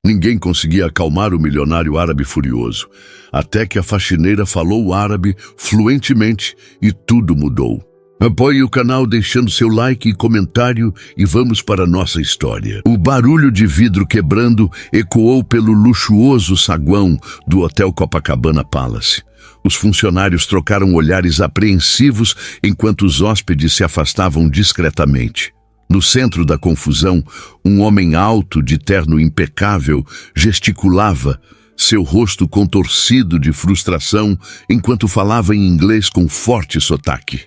Ninguém conseguia acalmar o milionário árabe furioso, até que a faxineira falou árabe fluentemente e tudo mudou. Apoie o canal deixando seu like e comentário e vamos para a nossa história. O barulho de vidro quebrando ecoou pelo luxuoso saguão do Hotel Copacabana Palace. Os funcionários trocaram olhares apreensivos enquanto os hóspedes se afastavam discretamente. No centro da confusão, um homem alto, de terno impecável, gesticulava, seu rosto contorcido de frustração, enquanto falava em inglês com forte sotaque.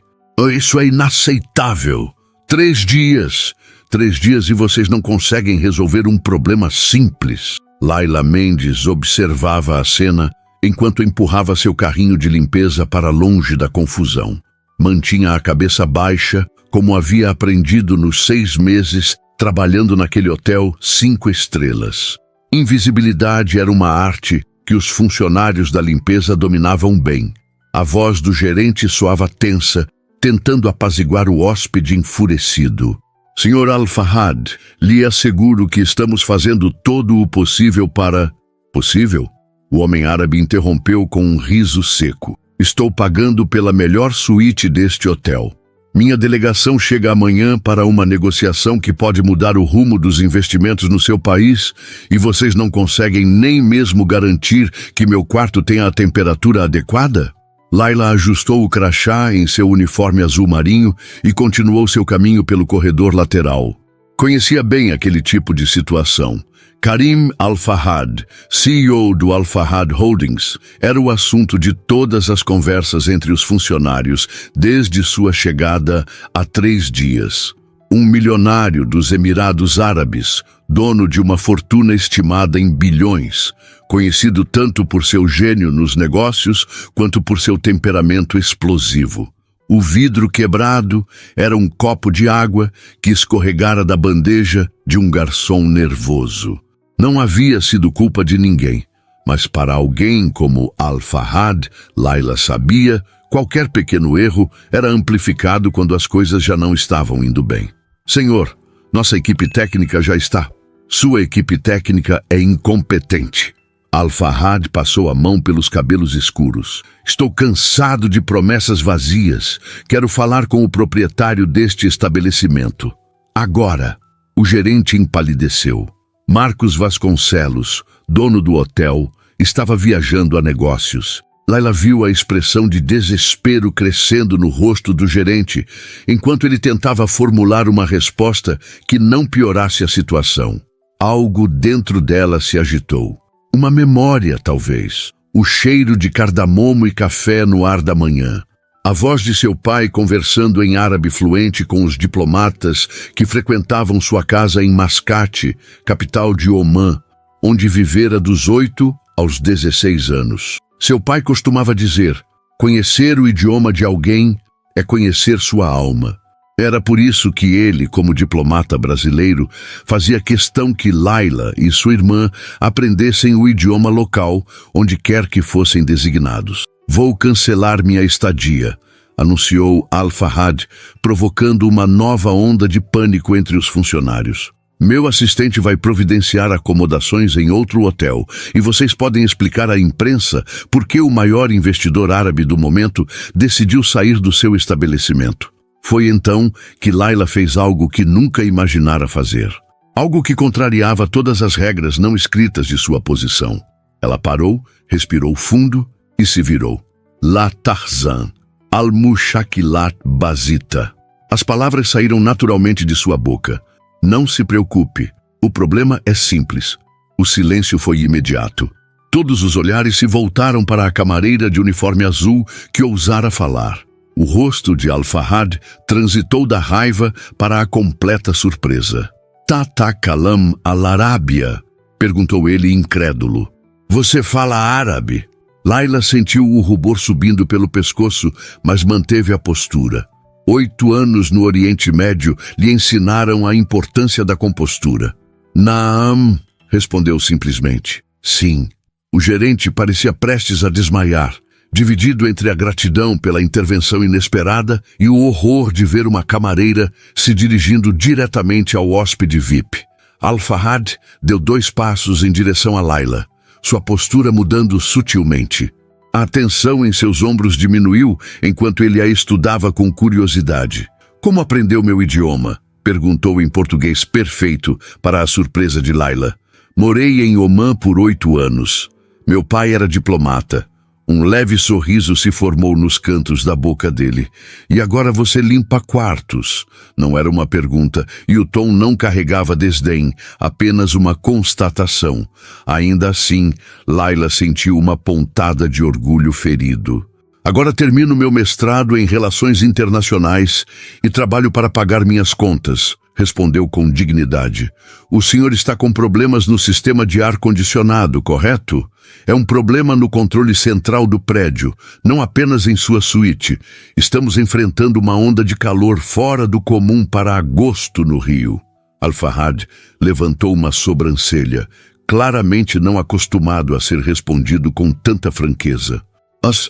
Isso é inaceitável. 3 dias. 3 dias e vocês não conseguem resolver um problema simples. Laila Mendes observava a cena enquanto empurrava seu carrinho de limpeza para longe da confusão. Mantinha a cabeça baixa, como havia aprendido nos 6 meses trabalhando naquele hotel 5 estrelas. Invisibilidade era uma arte que os funcionários da limpeza dominavam bem. A voz do gerente soava tensa, tentando apaziguar o hóspede enfurecido. Senhor Al-Fahad, lhe asseguro que estamos fazendo todo o possível para... Possível? O homem árabe interrompeu com um riso seco. Estou pagando pela melhor suíte deste hotel. Minha delegação chega amanhã para uma negociação que pode mudar o rumo dos investimentos no seu país e vocês não conseguem nem mesmo garantir que meu quarto tenha a temperatura adequada? Laila ajustou o crachá em seu uniforme azul marinho e continuou seu caminho pelo corredor lateral. Conhecia bem aquele tipo de situação. Karim Al-Fahad, CEO do Al-Fahad Holdings, era o assunto de todas as conversas entre os funcionários desde sua chegada há 3 dias. Um milionário dos Emirados Árabes, dono de uma fortuna estimada em bilhões, conhecido tanto por seu gênio nos negócios quanto por seu temperamento explosivo. O vidro quebrado era um copo de água que escorregara da bandeja de um garçom nervoso. Não havia sido culpa de ninguém, mas para alguém como Al-Fahad, Laila sabia, qualquer pequeno erro era amplificado quando as coisas já não estavam indo bem. Senhor, nossa equipe técnica já está. Sua equipe técnica é incompetente. Al-Fahad passou a mão pelos cabelos escuros. Estou cansado de promessas vazias. Quero falar com o proprietário deste estabelecimento. Agora, o gerente empalideceu. Marcos Vasconcelos, dono do hotel, estava viajando a negócios. Laila viu a expressão de desespero crescendo no rosto do gerente, enquanto ele tentava formular uma resposta que não piorasse a situação. Algo dentro dela se agitou. Uma memória, talvez. O cheiro de cardamomo e café no ar da manhã. A voz de seu pai conversando em árabe fluente com os diplomatas que frequentavam sua casa em Mascate, capital de Omã, onde vivera dos 8 aos 16 anos. Seu pai costumava dizer: conhecer o idioma de alguém é conhecer sua alma. Era por isso que ele, como diplomata brasileiro, fazia questão que Laila e sua irmã aprendessem o idioma local, onde quer que fossem designados. Vou cancelar minha estadia, anunciou Al-Fahad, provocando uma nova onda de pânico entre os funcionários. Meu assistente vai providenciar acomodações em outro hotel e vocês podem explicar à imprensa por que o maior investidor árabe do momento decidiu sair do seu estabelecimento. Foi então que Laila fez algo que nunca imaginara fazer. Algo que contrariava todas as regras não escritas de sua posição. Ela parou, respirou fundo e se virou. La Tarzan, Al-Mushakilat Basita. As palavras saíram naturalmente de sua boca. Não se preocupe, o problema é simples. O silêncio foi imediato. Todos os olhares se voltaram para a camareira de uniforme azul que ousara falar. O rosto de Al-Fahad transitou da raiva para a completa surpresa. Tata Kalam al-Arábia? Perguntou ele incrédulo. Você fala árabe? Laila sentiu o rubor subindo pelo pescoço, mas manteve a postura. 8 anos no Oriente Médio lhe ensinaram a importância da compostura. Naam, respondeu simplesmente. Sim. O gerente parecia prestes a desmaiar, dividido entre a gratidão pela intervenção inesperada e o horror de ver uma camareira se dirigindo diretamente ao hóspede VIP. Al-Fahad deu 2 passos em direção a Layla, sua postura mudando sutilmente. A tensão em seus ombros diminuiu enquanto ele a estudava com curiosidade. Como aprendeu meu idioma? Perguntou em português perfeito para a surpresa de Layla. Morei em Omã por 8 anos. Meu pai era diplomata. Um leve sorriso se formou nos cantos da boca dele. E agora você limpa quartos? Não era uma pergunta, e o tom não carregava desdém, apenas uma constatação. Ainda assim, Layla sentiu uma pontada de orgulho ferido. Agora termino meu mestrado em Relações Internacionais e trabalho para pagar minhas contas, respondeu com dignidade. O senhor está com problemas no sistema de ar-condicionado, correto? É um problema no controle central do prédio, não apenas em sua suíte. Estamos enfrentando uma onda de calor fora do comum para agosto no Rio. Al-Fahad levantou uma sobrancelha, claramente não acostumado a ser respondido com tanta franqueza.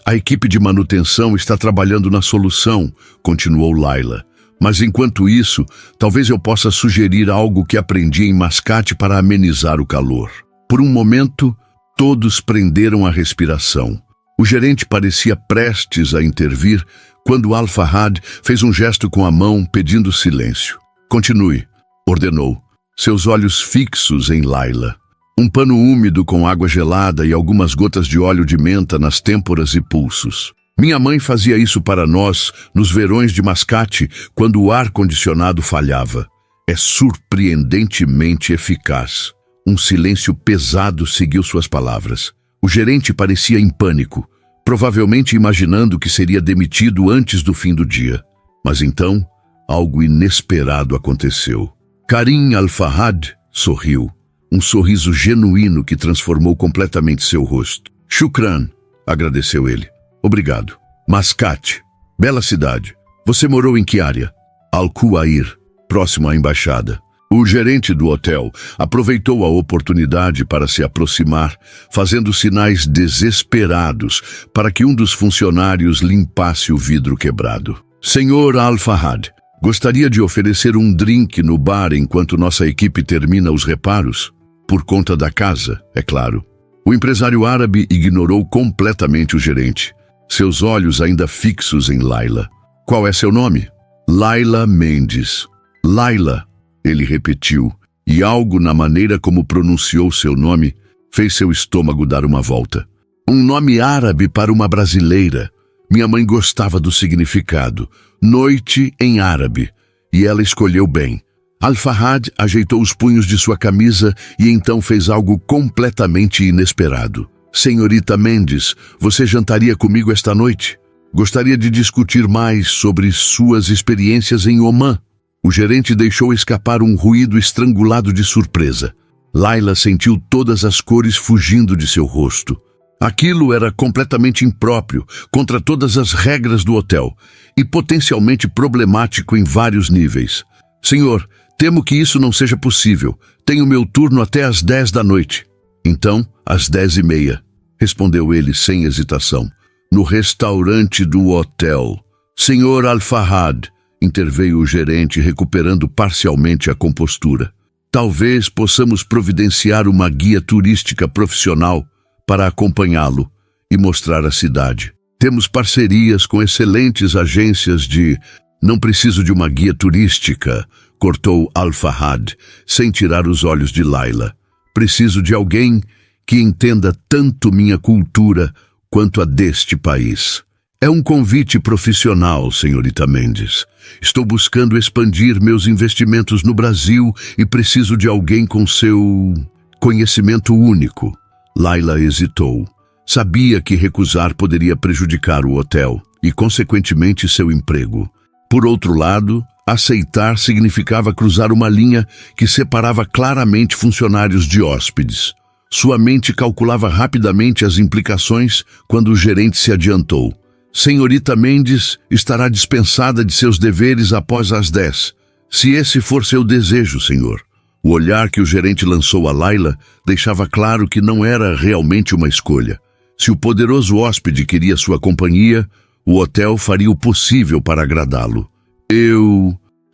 A equipe de manutenção está trabalhando na solução, continuou Layla. Mas enquanto isso, talvez eu possa sugerir algo que aprendi em Mascate para amenizar o calor. Por um momento, todos prenderam a respiração. O gerente parecia prestes a intervir quando Al-Fahad fez um gesto com a mão pedindo silêncio. Continue, ordenou, seus olhos fixos em Layla. Um pano úmido com água gelada e algumas gotas de óleo de menta nas têmporas e pulsos. Minha mãe fazia isso para nós nos verões de Mascate quando o ar-condicionado falhava. É surpreendentemente eficaz. Um silêncio pesado seguiu suas palavras. O gerente parecia em pânico, provavelmente imaginando que seria demitido antes do fim do dia. Mas então, algo inesperado aconteceu. Karim Al-Fahad sorriu. Um sorriso genuíno que transformou completamente seu rosto. Shukran, agradeceu ele. Obrigado. Mascate, bela cidade. Você morou em que área? Al-Quwair, próximo à embaixada. O gerente do hotel aproveitou a oportunidade para se aproximar, fazendo sinais desesperados para que um dos funcionários limpasse o vidro quebrado. Senhor Al-Fahad, gostaria de oferecer um drink no bar enquanto nossa equipe termina os reparos? Por conta da casa, é claro. O empresário árabe ignorou completamente o gerente, seus olhos ainda fixos em Layla. Qual é seu nome? Layla Mendes. Layla, ele repetiu, e algo na maneira como pronunciou seu nome fez seu estômago dar uma volta. Um nome árabe para uma brasileira. Minha mãe gostava do significado, noite em árabe, e ela escolheu bem. Al-Fahad ajeitou os punhos de sua camisa e então fez algo completamente inesperado. Senhorita Mendes, você jantaria comigo esta noite? Gostaria de discutir mais sobre suas experiências em Omã. O gerente deixou escapar um ruído estrangulado de surpresa. Layla sentiu todas as cores fugindo de seu rosto. Aquilo era completamente impróprio, contra todas as regras do hotel, e potencialmente problemático em vários níveis. Senhor, temo que isso não seja possível. Tenho meu turno até às 10 da noite. Então, às 10h30, respondeu ele sem hesitação. No restaurante do hotel. Senhor Al-Fahad, interveio o gerente, recuperando parcialmente a compostura. Talvez possamos providenciar uma guia turística profissional para acompanhá-lo e mostrar a cidade. Temos parcerias com excelentes agências de... Não preciso de uma guia turística, cortou Al-Fahad, sem tirar os olhos de Layla. Preciso de alguém que entenda tanto minha cultura quanto a deste país. É um convite profissional, senhorita Mendes. Estou buscando expandir meus investimentos no Brasil e preciso de alguém com seu conhecimento único. Layla hesitou. Sabia que recusar poderia prejudicar o hotel e, consequentemente, seu emprego. Por outro lado, aceitar significava cruzar uma linha que separava claramente funcionários de hóspedes. Sua mente calculava rapidamente as implicações quando o gerente se adiantou. Senhorita Mendes estará dispensada de seus deveres após as 10. Se esse for seu desejo, senhor. O olhar que o gerente lançou a Layla deixava claro que não era realmente uma escolha. Se o poderoso hóspede queria sua companhia, o hotel faria o possível para agradá-lo.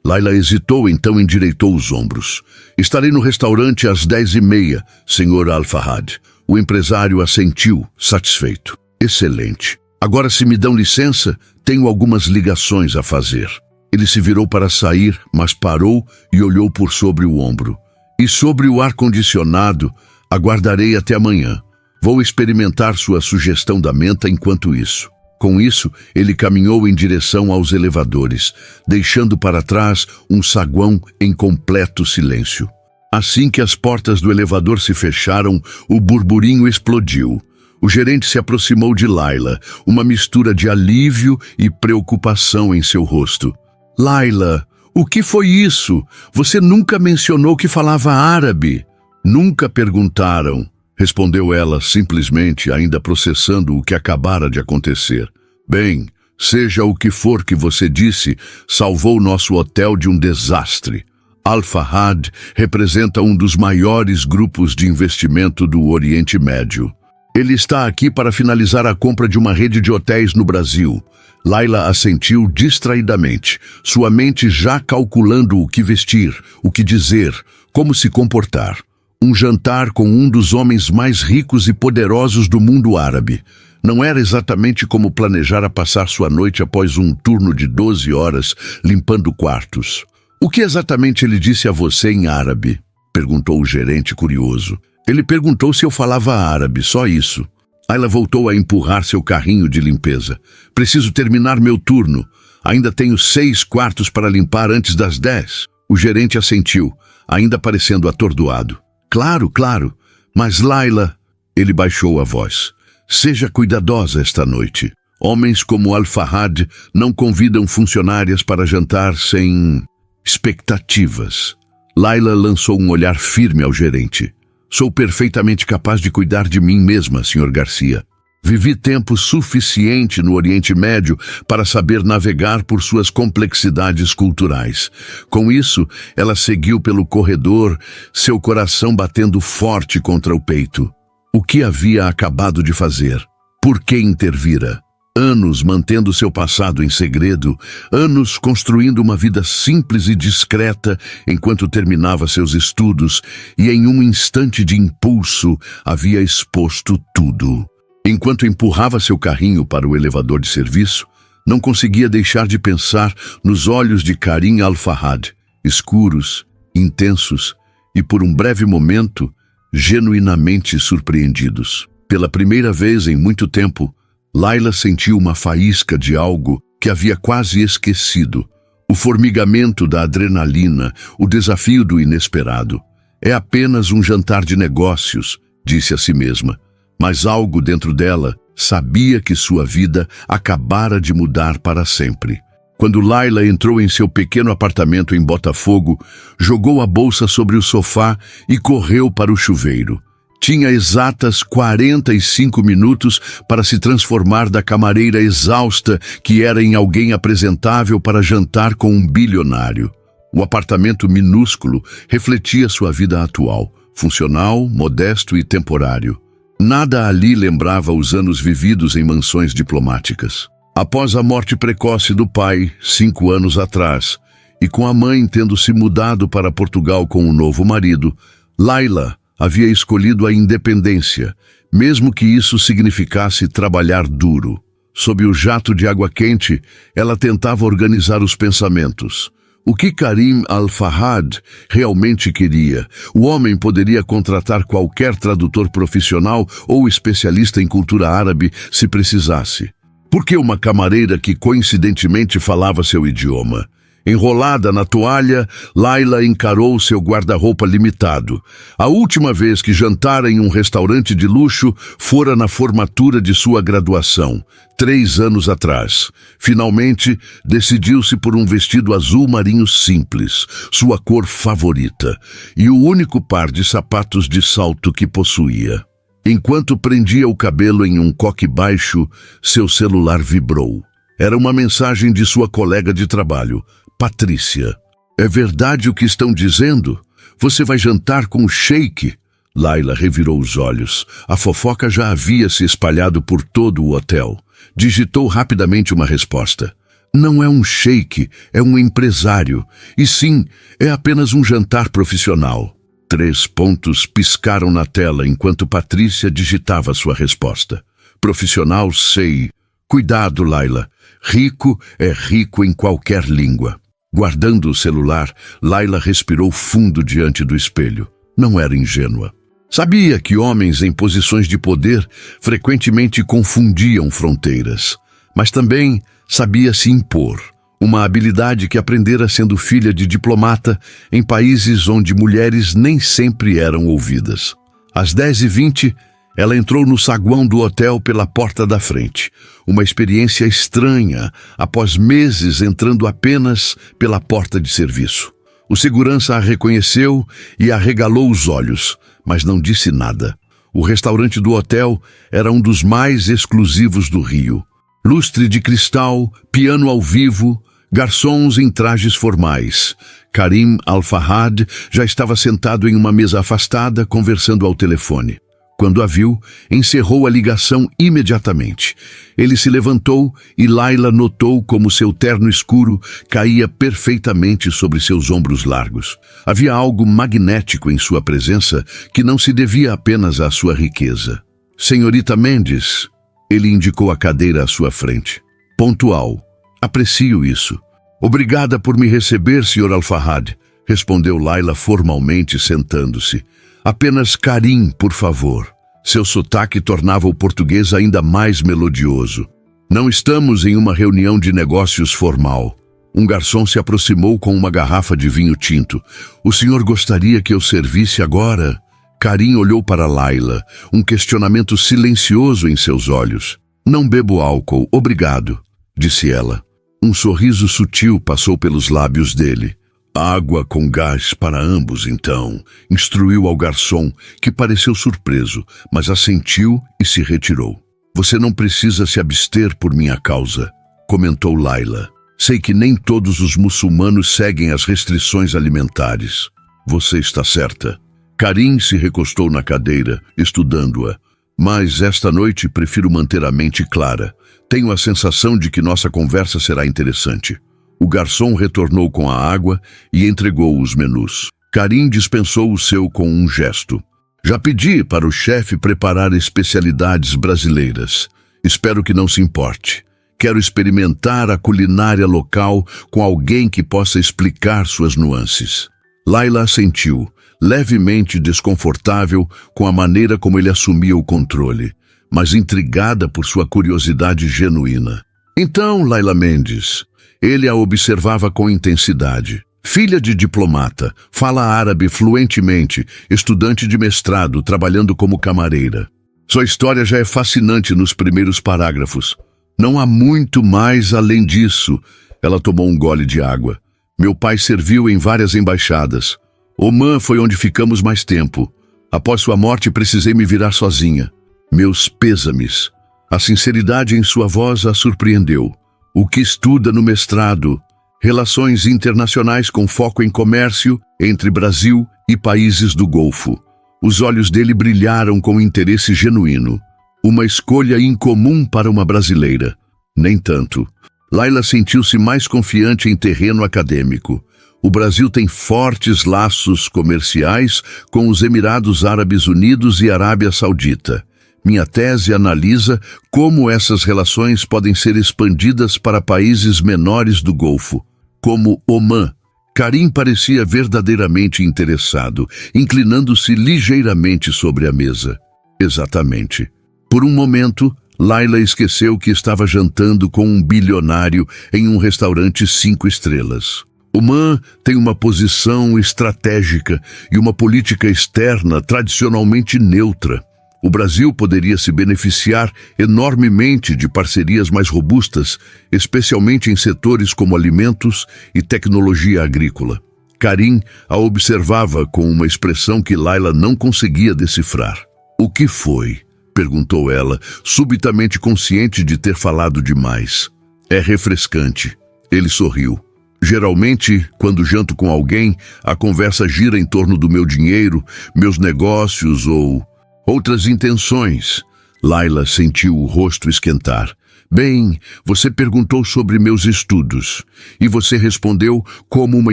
Laila hesitou, então endireitou os ombros. Estarei no restaurante às 10h30, Sr. Al-Fahad. O empresário assentiu, satisfeito. Excelente. Agora, se me dão licença, tenho algumas ligações a fazer. Ele se virou para sair, mas parou e olhou por sobre o ombro. E sobre o ar-condicionado, aguardarei até amanhã. Vou experimentar sua sugestão da menta enquanto isso. Com isso, ele caminhou em direção aos elevadores, deixando para trás um saguão em completo silêncio. Assim que as portas do elevador se fecharam, o burburinho explodiu. O gerente se aproximou de Laila, uma mistura de alívio e preocupação em seu rosto. Laila, o que foi isso? Você nunca mencionou que falava árabe. Nunca perguntaram, respondeu ela simplesmente, ainda processando o que acabara de acontecer. Bem, seja o que for que você disse, salvou nosso hotel de um desastre. Al-Fahad representa um dos maiores grupos de investimento do Oriente Médio. Ele está aqui para finalizar a compra de uma rede de hotéis no Brasil. Laila assentiu distraidamente, sua mente já calculando o que vestir, o que dizer, como se comportar. Um jantar com um dos homens mais ricos e poderosos do mundo árabe. Não era exatamente como planejara passar sua noite após um turno de 12 horas limpando quartos. O que exatamente ele disse a você em árabe? Perguntou o gerente curioso. Ele perguntou se eu falava árabe, só isso. Laila voltou a empurrar seu carrinho de limpeza. Preciso terminar meu turno. Ainda tenho 6 quartos para limpar antes das 10. O gerente assentiu, ainda parecendo atordoado. Claro, claro. Mas Laila... Ele baixou a voz. Seja cuidadosa esta noite. Homens como Al-Fahad não convidam funcionárias para jantar sem expectativas. Laila lançou um olhar firme ao gerente. Sou perfeitamente capaz de cuidar de mim mesma, Sr. Garcia. Vivi tempo suficiente no Oriente Médio para saber navegar por suas complexidades culturais. Com isso, ela seguiu pelo corredor, seu coração batendo forte contra o peito. O que havia acabado de fazer? Por que intervira? Anos mantendo seu passado em segredo, anos construindo uma vida simples e discreta enquanto terminava seus estudos e em um instante de impulso havia exposto tudo. Enquanto empurrava seu carrinho para o elevador de serviço, não conseguia deixar de pensar nos olhos de Karim Al-Fahad, escuros, intensos e por um breve momento, genuinamente surpreendidos. Pela primeira vez em muito tempo, Laila sentiu uma faísca de algo que havia quase esquecido. O formigamento da adrenalina, o desafio do inesperado. É apenas um jantar de negócios, disse a si mesma. Mas algo dentro dela sabia que sua vida acabara de mudar para sempre. Quando Laila entrou em seu pequeno apartamento em Botafogo, jogou a bolsa sobre o sofá e correu para o chuveiro. Tinha exatas 45 minutos para se transformar da camareira exausta que era em alguém apresentável para jantar com um bilionário. O apartamento minúsculo refletia sua vida atual, funcional, modesto e temporário. Nada ali lembrava os anos vividos em mansões diplomáticas. Após a morte precoce do pai, 5 anos atrás, e com a mãe tendo se mudado para Portugal com um novo marido, Laila havia escolhido a independência, mesmo que isso significasse trabalhar duro. Sob o jato de água quente, ela tentava organizar os pensamentos. O que Karim Al-Fahad realmente queria? O homem poderia contratar qualquer tradutor profissional ou especialista em cultura árabe se precisasse. Por que uma camareira que coincidentemente falava seu idioma? Enrolada na toalha, Laila encarou seu guarda-roupa limitado. A última vez que jantara em um restaurante de luxo fora na formatura de sua graduação, 3 anos atrás. Finalmente, decidiu-se por um vestido azul marinho simples, sua cor favorita, e o único par de sapatos de salto que possuía. Enquanto prendia o cabelo em um coque baixo, seu celular vibrou. Era uma mensagem de sua colega de trabalho, Patrícia. É verdade o que estão dizendo? Você vai jantar com o sheik? Laila revirou os olhos. A fofoca já havia se espalhado por todo o hotel. Digitou rapidamente uma resposta. Não é um sheik, é um empresário. E sim, é apenas um jantar profissional. 3 pontos piscaram na tela enquanto Patrícia digitava sua resposta. Profissional, sei. Cuidado, Laila. Rico é rico em qualquer língua. Guardando o celular, Laila respirou fundo diante do espelho. Não era ingênua. Sabia que homens em posições de poder frequentemente confundiam fronteiras, mas também sabia se impor, uma habilidade que aprendera sendo filha de diplomata em países onde mulheres nem sempre eram ouvidas. Às 10h20, ela entrou no saguão do hotel pela porta da frente, uma experiência estranha após meses entrando apenas pela porta de serviço. O segurança a reconheceu e arregalou os olhos, mas não disse nada. O restaurante do hotel era um dos mais exclusivos do Rio. Lustre de cristal, piano ao vivo, garçons em trajes formais. Karim Al-Fahad já estava sentado em uma mesa afastada, conversando ao telefone. Quando a viu, encerrou a ligação imediatamente. Ele se levantou e Laila notou como seu terno escuro caía perfeitamente sobre seus ombros largos. Havia algo magnético em sua presença que não se devia apenas à sua riqueza. Senhorita Mendes, ele indicou a cadeira à sua frente. Pontual. Aprecio isso. Obrigada por me receber, Sr. Al-Fahad, respondeu Laila formalmente, sentando-se. Apenas Karim, por favor. Seu sotaque tornava o português ainda mais melodioso. Não estamos em uma reunião de negócios formal. Um garçom se aproximou com uma garrafa de vinho tinto. O senhor gostaria que eu servisse agora? Karim olhou para Laila, um questionamento silencioso em seus olhos. Não bebo álcool, obrigado, disse ela. Um sorriso sutil passou pelos lábios dele. Água com gás para ambos, então, instruiu ao garçom, que pareceu surpreso, mas assentiu e se retirou. Você não precisa se abster por minha causa, comentou Laila. Sei que nem todos os muçulmanos seguem as restrições alimentares. Você está certa. Karim se recostou na cadeira, estudando-a. Mas esta noite prefiro manter a mente clara. Tenho a sensação de que nossa conversa será interessante. O garçom retornou com a água e entregou os menus. Karim dispensou o seu com um gesto. Já pedi para o chefe preparar especialidades brasileiras. Espero que não se importe. Quero experimentar a culinária local com alguém que possa explicar suas nuances. Laila assentiu, levemente desconfortável com a maneira como ele assumia o controle, mas intrigada por sua curiosidade genuína. Então, Laila Mendes, ele a observava com intensidade. Filha de diplomata, fala árabe fluentemente, estudante de mestrado, trabalhando como camareira. Sua história já é fascinante nos primeiros parágrafos. Não há muito mais além disso. Ela tomou um gole de água. Meu pai serviu em várias embaixadas. Omã foi onde ficamos mais tempo. Após sua morte, precisei me virar sozinha. Meus pêsames. A sinceridade em sua voz a surpreendeu. O que estuda no mestrado? Relações internacionais com foco em comércio entre Brasil e países do Golfo. Os olhos dele brilharam com interesse genuíno. Uma escolha incomum para uma brasileira. Nem tanto. Laila sentiu-se mais confiante em terreno acadêmico. O Brasil tem fortes laços comerciais com os Emirados Árabes Unidos e Arábia Saudita. Minha tese analisa como essas relações podem ser expandidas para países menores do Golfo, como Omã. Karim parecia verdadeiramente interessado, inclinando-se ligeiramente sobre a mesa. Exatamente. Por um momento, Laila esqueceu que estava jantando com um bilionário em um restaurante 5 estrelas. Omã tem uma posição estratégica e uma política externa tradicionalmente neutra. O Brasil poderia se beneficiar enormemente de parcerias mais robustas, especialmente em setores como alimentos e tecnologia agrícola. Karim a observava com uma expressão que Laila não conseguia decifrar. O que foi? Perguntou ela, subitamente consciente de ter falado demais. É refrescante. Ele sorriu. Geralmente, quando janto com alguém, a conversa gira em torno do meu dinheiro, meus negócios ou outras intenções. Laila sentiu o rosto esquentar. Bem, você perguntou sobre meus estudos, e você respondeu como uma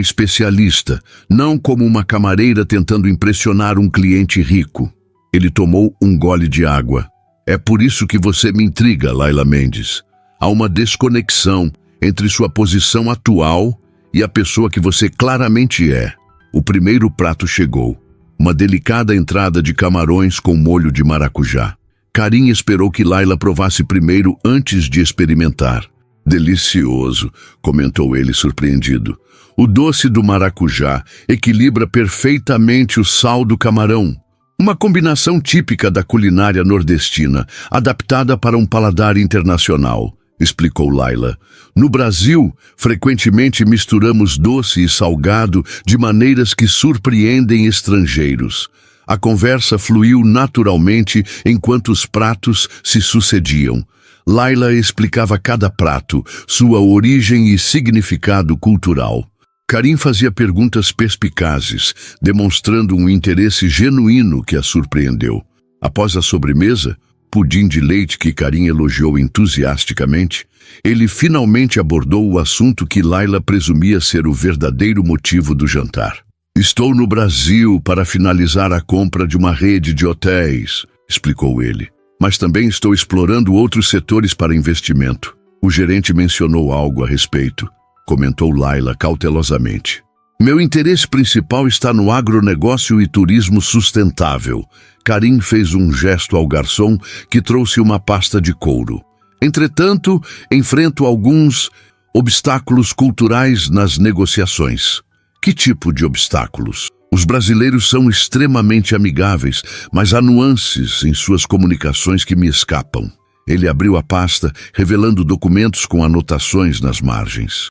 especialista, não como uma camareira tentando impressionar um cliente rico. Ele tomou um gole de água. É por isso que você me intriga, Layla Mendes. Há uma desconexão entre sua posição atual e a pessoa que você claramente é. O primeiro prato chegou. Uma delicada entrada de camarões com molho de maracujá. Karim esperou que Layla provasse primeiro antes de experimentar. Delicioso, comentou ele surpreendido. O doce do maracujá equilibra perfeitamente o sal do camarão. Uma combinação típica da culinária nordestina, adaptada para um paladar internacional, explicou Layla. No Brasil, frequentemente misturamos doce e salgado de maneiras que surpreendem estrangeiros. A conversa fluiu naturalmente enquanto os pratos se sucediam. Layla explicava cada prato, sua origem e significado cultural. Karim fazia perguntas perspicazes, demonstrando um interesse genuíno que a surpreendeu. Após a sobremesa, pudim de leite que Karim elogiou entusiasticamente, ele finalmente abordou o assunto que Layla presumia ser o verdadeiro motivo do jantar. Estou no Brasil para finalizar a compra de uma rede de hotéis, explicou ele. Mas também estou explorando outros setores para investimento. O gerente mencionou algo a respeito, comentou Layla cautelosamente. Meu interesse principal está no agronegócio e turismo sustentável. Karim fez um gesto ao garçom que trouxe uma pasta de couro. Entretanto, enfrento alguns obstáculos culturais nas negociações. Que tipo de obstáculos? Os brasileiros são extremamente amigáveis, mas há nuances em suas comunicações que me escapam. Ele abriu a pasta, revelando documentos com anotações nas margens.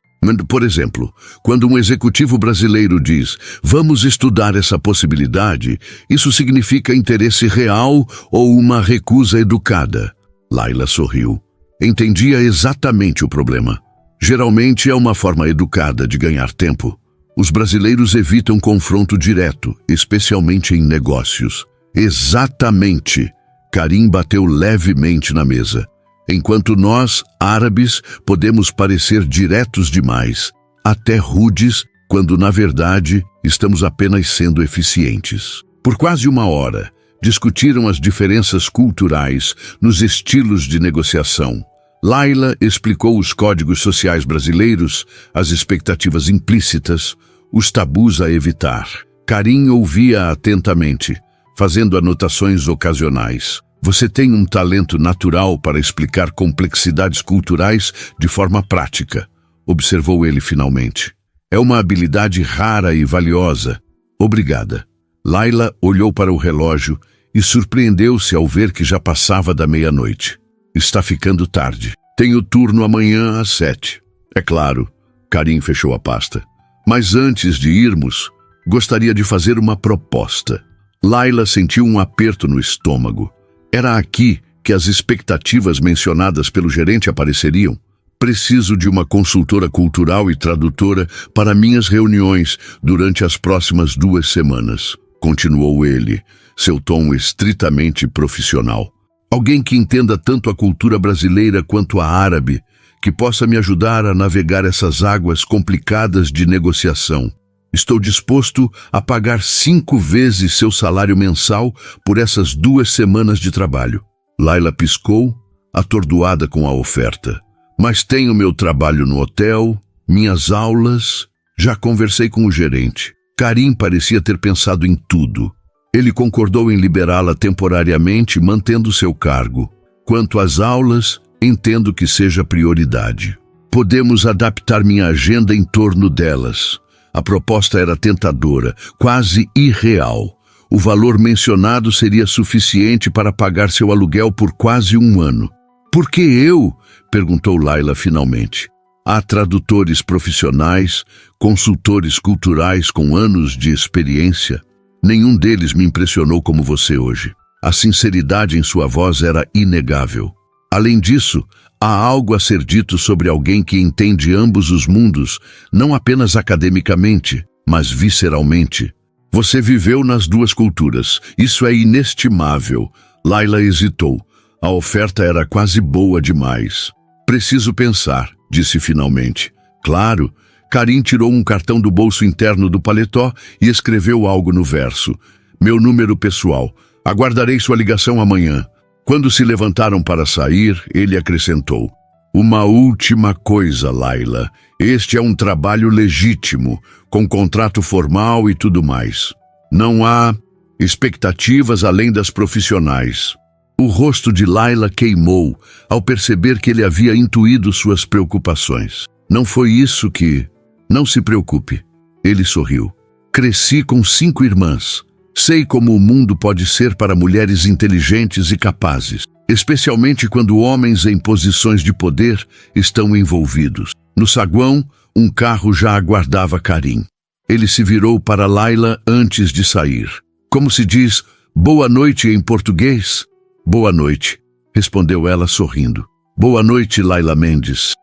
Por exemplo, quando um executivo brasileiro diz "vamos estudar essa possibilidade", isso significa interesse real ou uma recusa educada. Layla sorriu. Entendia exatamente o problema. Geralmente é uma forma educada de ganhar tempo. Os brasileiros evitam confronto direto, especialmente em negócios. Exatamente. Karim bateu levemente na mesa. Enquanto nós, árabes, podemos parecer diretos demais, até rudes, quando na verdade estamos apenas sendo eficientes. Por quase uma hora, discutiram as diferenças culturais nos estilos de negociação. Layla explicou os códigos sociais brasileiros, as expectativas implícitas, os tabus a evitar. Karim ouvia atentamente, fazendo anotações ocasionais. Você tem um talento natural para explicar complexidades culturais de forma prática, observou ele finalmente. É uma habilidade rara e valiosa. Obrigada. Layla olhou para o relógio e surpreendeu-se ao ver que já passava da meia-noite. Está ficando tarde. Tenho turno amanhã às 7. É claro. Karim fechou a pasta. Mas antes de irmos, gostaria de fazer uma proposta. Layla sentiu um aperto no estômago. Era aqui que as expectativas mencionadas pelo gerente apareceriam. Preciso de uma consultora cultural e tradutora para minhas reuniões durante as próximas 2 semanas, continuou ele, seu tom estritamente profissional. Alguém que entenda tanto a cultura brasileira quanto a árabe, que possa me ajudar a navegar essas águas complicadas de negociação. Estou disposto a pagar 5 vezes seu salário mensal por essas 2 semanas de trabalho. Layla piscou, atordoada com a oferta. Mas tenho meu trabalho no hotel, minhas aulas. Já conversei com o gerente. Karim parecia ter pensado em tudo. Ele concordou em liberá-la temporariamente, mantendo seu cargo. Quanto às aulas, entendo que seja prioridade. Podemos adaptar minha agenda em torno delas. A proposta era tentadora, quase irreal. O valor mencionado seria suficiente para pagar seu aluguel por quase 1 ano. Por que eu? Perguntou Layla finalmente. Há tradutores profissionais, consultores culturais com anos de experiência. Nenhum deles me impressionou como você hoje. A sinceridade em sua voz era inegável. Além disso, há algo a ser dito sobre alguém que entende ambos os mundos, não apenas academicamente, mas visceralmente. Você viveu nas 2 culturas. Isso é inestimável. Layla hesitou. A oferta era quase boa demais. Preciso pensar, disse finalmente. Claro. Karim tirou um cartão do bolso interno do paletó e escreveu algo no verso. Meu número pessoal. Aguardarei sua ligação amanhã. Quando se levantaram para sair, ele acrescentou. Uma última coisa, Laila. Este é um trabalho legítimo, com contrato formal e tudo mais. Não há expectativas além das profissionais. O rosto de Laila queimou ao perceber que ele havia intuído suas preocupações. Não foi isso que... Não se preocupe. Ele sorriu. Cresci com 5 irmãs. Sei como o mundo pode ser para mulheres inteligentes e capazes, especialmente quando homens em posições de poder estão envolvidos. No saguão, um carro já aguardava Karim. Ele se virou para Laila antes de sair. Como se diz, boa noite em português? Boa noite, respondeu ela sorrindo. Boa noite, Laila Mendes.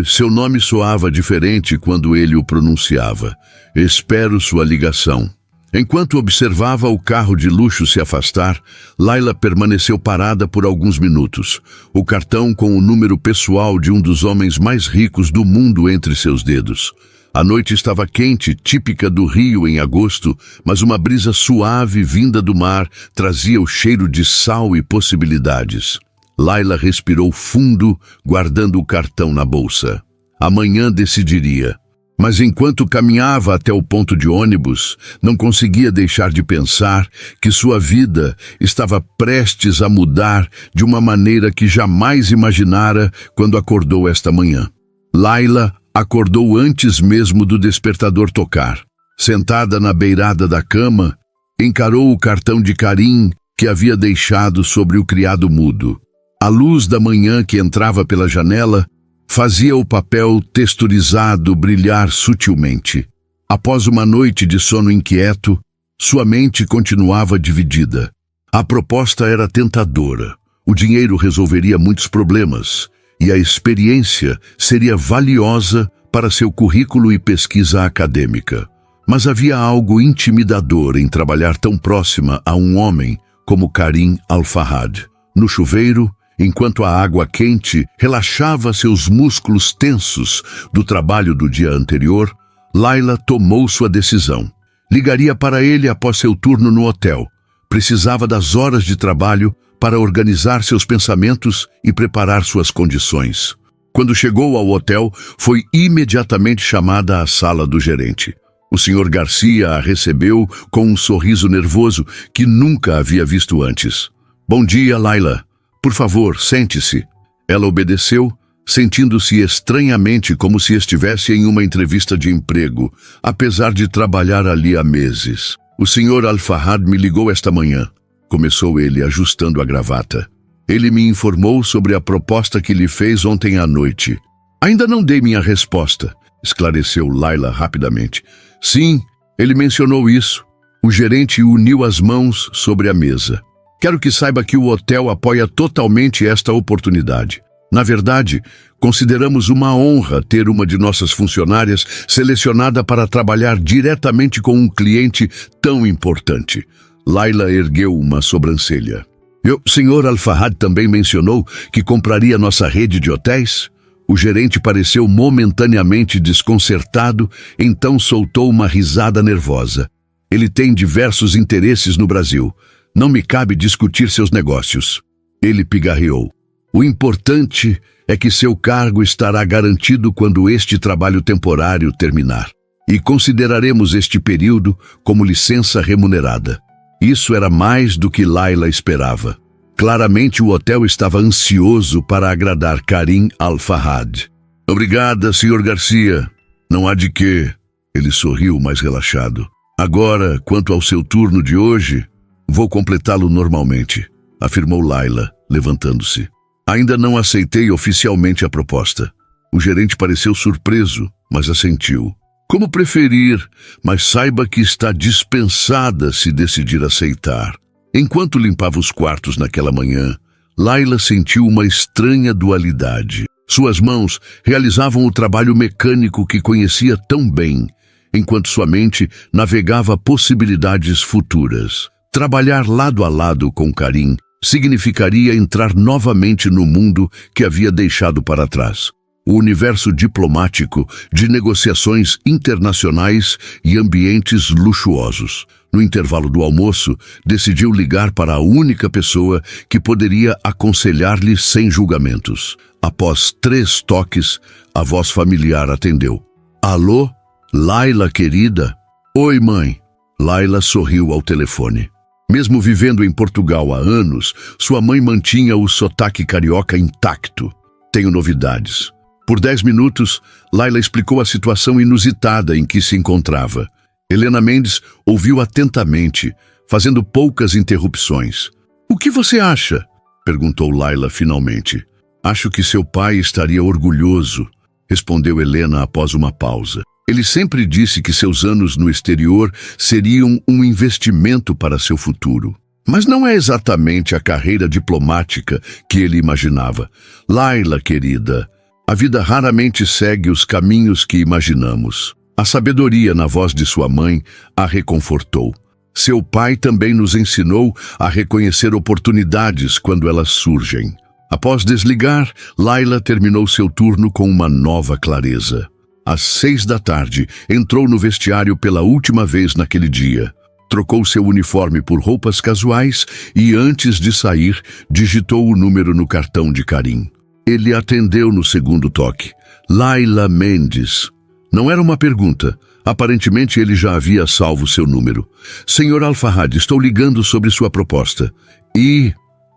Seu nome soava diferente quando ele o pronunciava. Espero sua ligação. Enquanto observava o carro de luxo se afastar, Laila permaneceu parada por alguns minutos, o cartão com o número pessoal de um dos homens mais ricos do mundo entre seus dedos. A noite estava quente, típica do Rio em agosto, mas uma brisa suave vinda do mar trazia o cheiro de sal e possibilidades. Laila respirou fundo, guardando o cartão na bolsa. Amanhã decidiria. Mas enquanto caminhava até o ponto de ônibus, não conseguia deixar de pensar que sua vida estava prestes a mudar de uma maneira que jamais imaginara quando acordou esta manhã. Laila acordou antes mesmo do despertador tocar. Sentada na beirada da cama, encarou o cartão de Karim que havia deixado sobre o criado mudo. A luz da manhã que entrava pela janela fazia o papel texturizado brilhar sutilmente. Após uma noite de sono inquieto, sua mente continuava dividida. A proposta era tentadora. O dinheiro resolveria muitos problemas e a experiência seria valiosa para seu currículo e pesquisa acadêmica. Mas havia algo intimidador em trabalhar tão próxima a um homem como Karim Al-Farhad. No chuveiro, enquanto a água quente relaxava seus músculos tensos do trabalho do dia anterior, Laila tomou sua decisão. Ligaria para ele após seu turno no hotel. Precisava das horas de trabalho para organizar seus pensamentos e preparar suas condições. Quando chegou ao hotel, foi imediatamente chamada à sala do gerente. O Sr. Garcia a recebeu com um sorriso nervoso que nunca havia visto antes. Bom dia, Laila. Por favor, sente-se. Ela obedeceu, sentindo-se estranhamente como se estivesse em uma entrevista de emprego, apesar de trabalhar ali há meses. O Sr. Al-Farhad me ligou esta manhã, começou ele, ajustando a gravata. Ele me informou sobre a proposta que lhe fez ontem à noite. Ainda não dei minha resposta, esclareceu Laila rapidamente. Sim, ele mencionou isso. O gerente uniu as mãos sobre a mesa. Quero que saiba que o hotel apoia totalmente esta oportunidade. Na verdade, consideramos uma honra ter uma de nossas funcionárias selecionada para trabalhar diretamente com um cliente tão importante. Laila ergueu uma sobrancelha. O Sr. Al-Farhad também mencionou que compraria nossa rede de hotéis? O gerente pareceu momentaneamente desconcertado, então soltou uma risada nervosa. Ele tem diversos interesses no Brasil. Não me cabe discutir seus negócios. Ele pigarreou. O importante é que seu cargo estará garantido quando este trabalho temporário terminar. E consideraremos este período como licença remunerada. Isso era mais do que Laila esperava. Claramente o hotel estava ansioso para agradar Karim Al-Farhad. Obrigada, Sr. Garcia. Não há de quê. Ele sorriu mais relaxado. Agora, quanto ao seu turno de hoje, vou completá-lo normalmente, afirmou Laila, levantando-se. Ainda não aceitei oficialmente a proposta. O gerente pareceu surpreso, mas assentiu. Como preferir, mas saiba que está dispensada se decidir aceitar. Enquanto limpava os quartos naquela manhã, Laila sentiu uma estranha dualidade. Suas mãos realizavam o trabalho mecânico que conhecia tão bem, enquanto sua mente navegava possibilidades futuras. Trabalhar lado a lado com Karim significaria entrar novamente no mundo que havia deixado para trás. O universo diplomático de negociações internacionais e ambientes luxuosos. No intervalo do almoço, decidiu ligar para a única pessoa que poderia aconselhar-lhe sem julgamentos. Após 3 toques, a voz familiar atendeu. Alô? Laila, querida? Oi, mãe. Laila sorriu ao telefone. Mesmo vivendo em Portugal há anos, sua mãe mantinha o sotaque carioca intacto. Tenho novidades. Por 10 minutos, Laila explicou a situação inusitada em que se encontrava. Helena Mendes ouviu atentamente, fazendo poucas interrupções. O que você acha? Perguntou Laila finalmente. Acho que seu pai estaria orgulhoso, respondeu Helena após uma pausa. Ele sempre disse que seus anos no exterior seriam um investimento para seu futuro. Mas não é exatamente a carreira diplomática que ele imaginava. Laila, querida, a vida raramente segue os caminhos que imaginamos. A sabedoria na voz de sua mãe a reconfortou. Seu pai também nos ensinou a reconhecer oportunidades quando elas surgem. Após desligar, Laila terminou seu turno com uma nova clareza. Às 6 da tarde, entrou no vestiário pela última vez naquele dia. Trocou seu uniforme por roupas casuais e, antes de sair, digitou o número no cartão de Karim. Ele atendeu no segundo toque. Laila Mendes. Não era uma pergunta. Aparentemente ele já havia salvo seu número. Senhor Al-Farhad, estou ligando sobre sua proposta.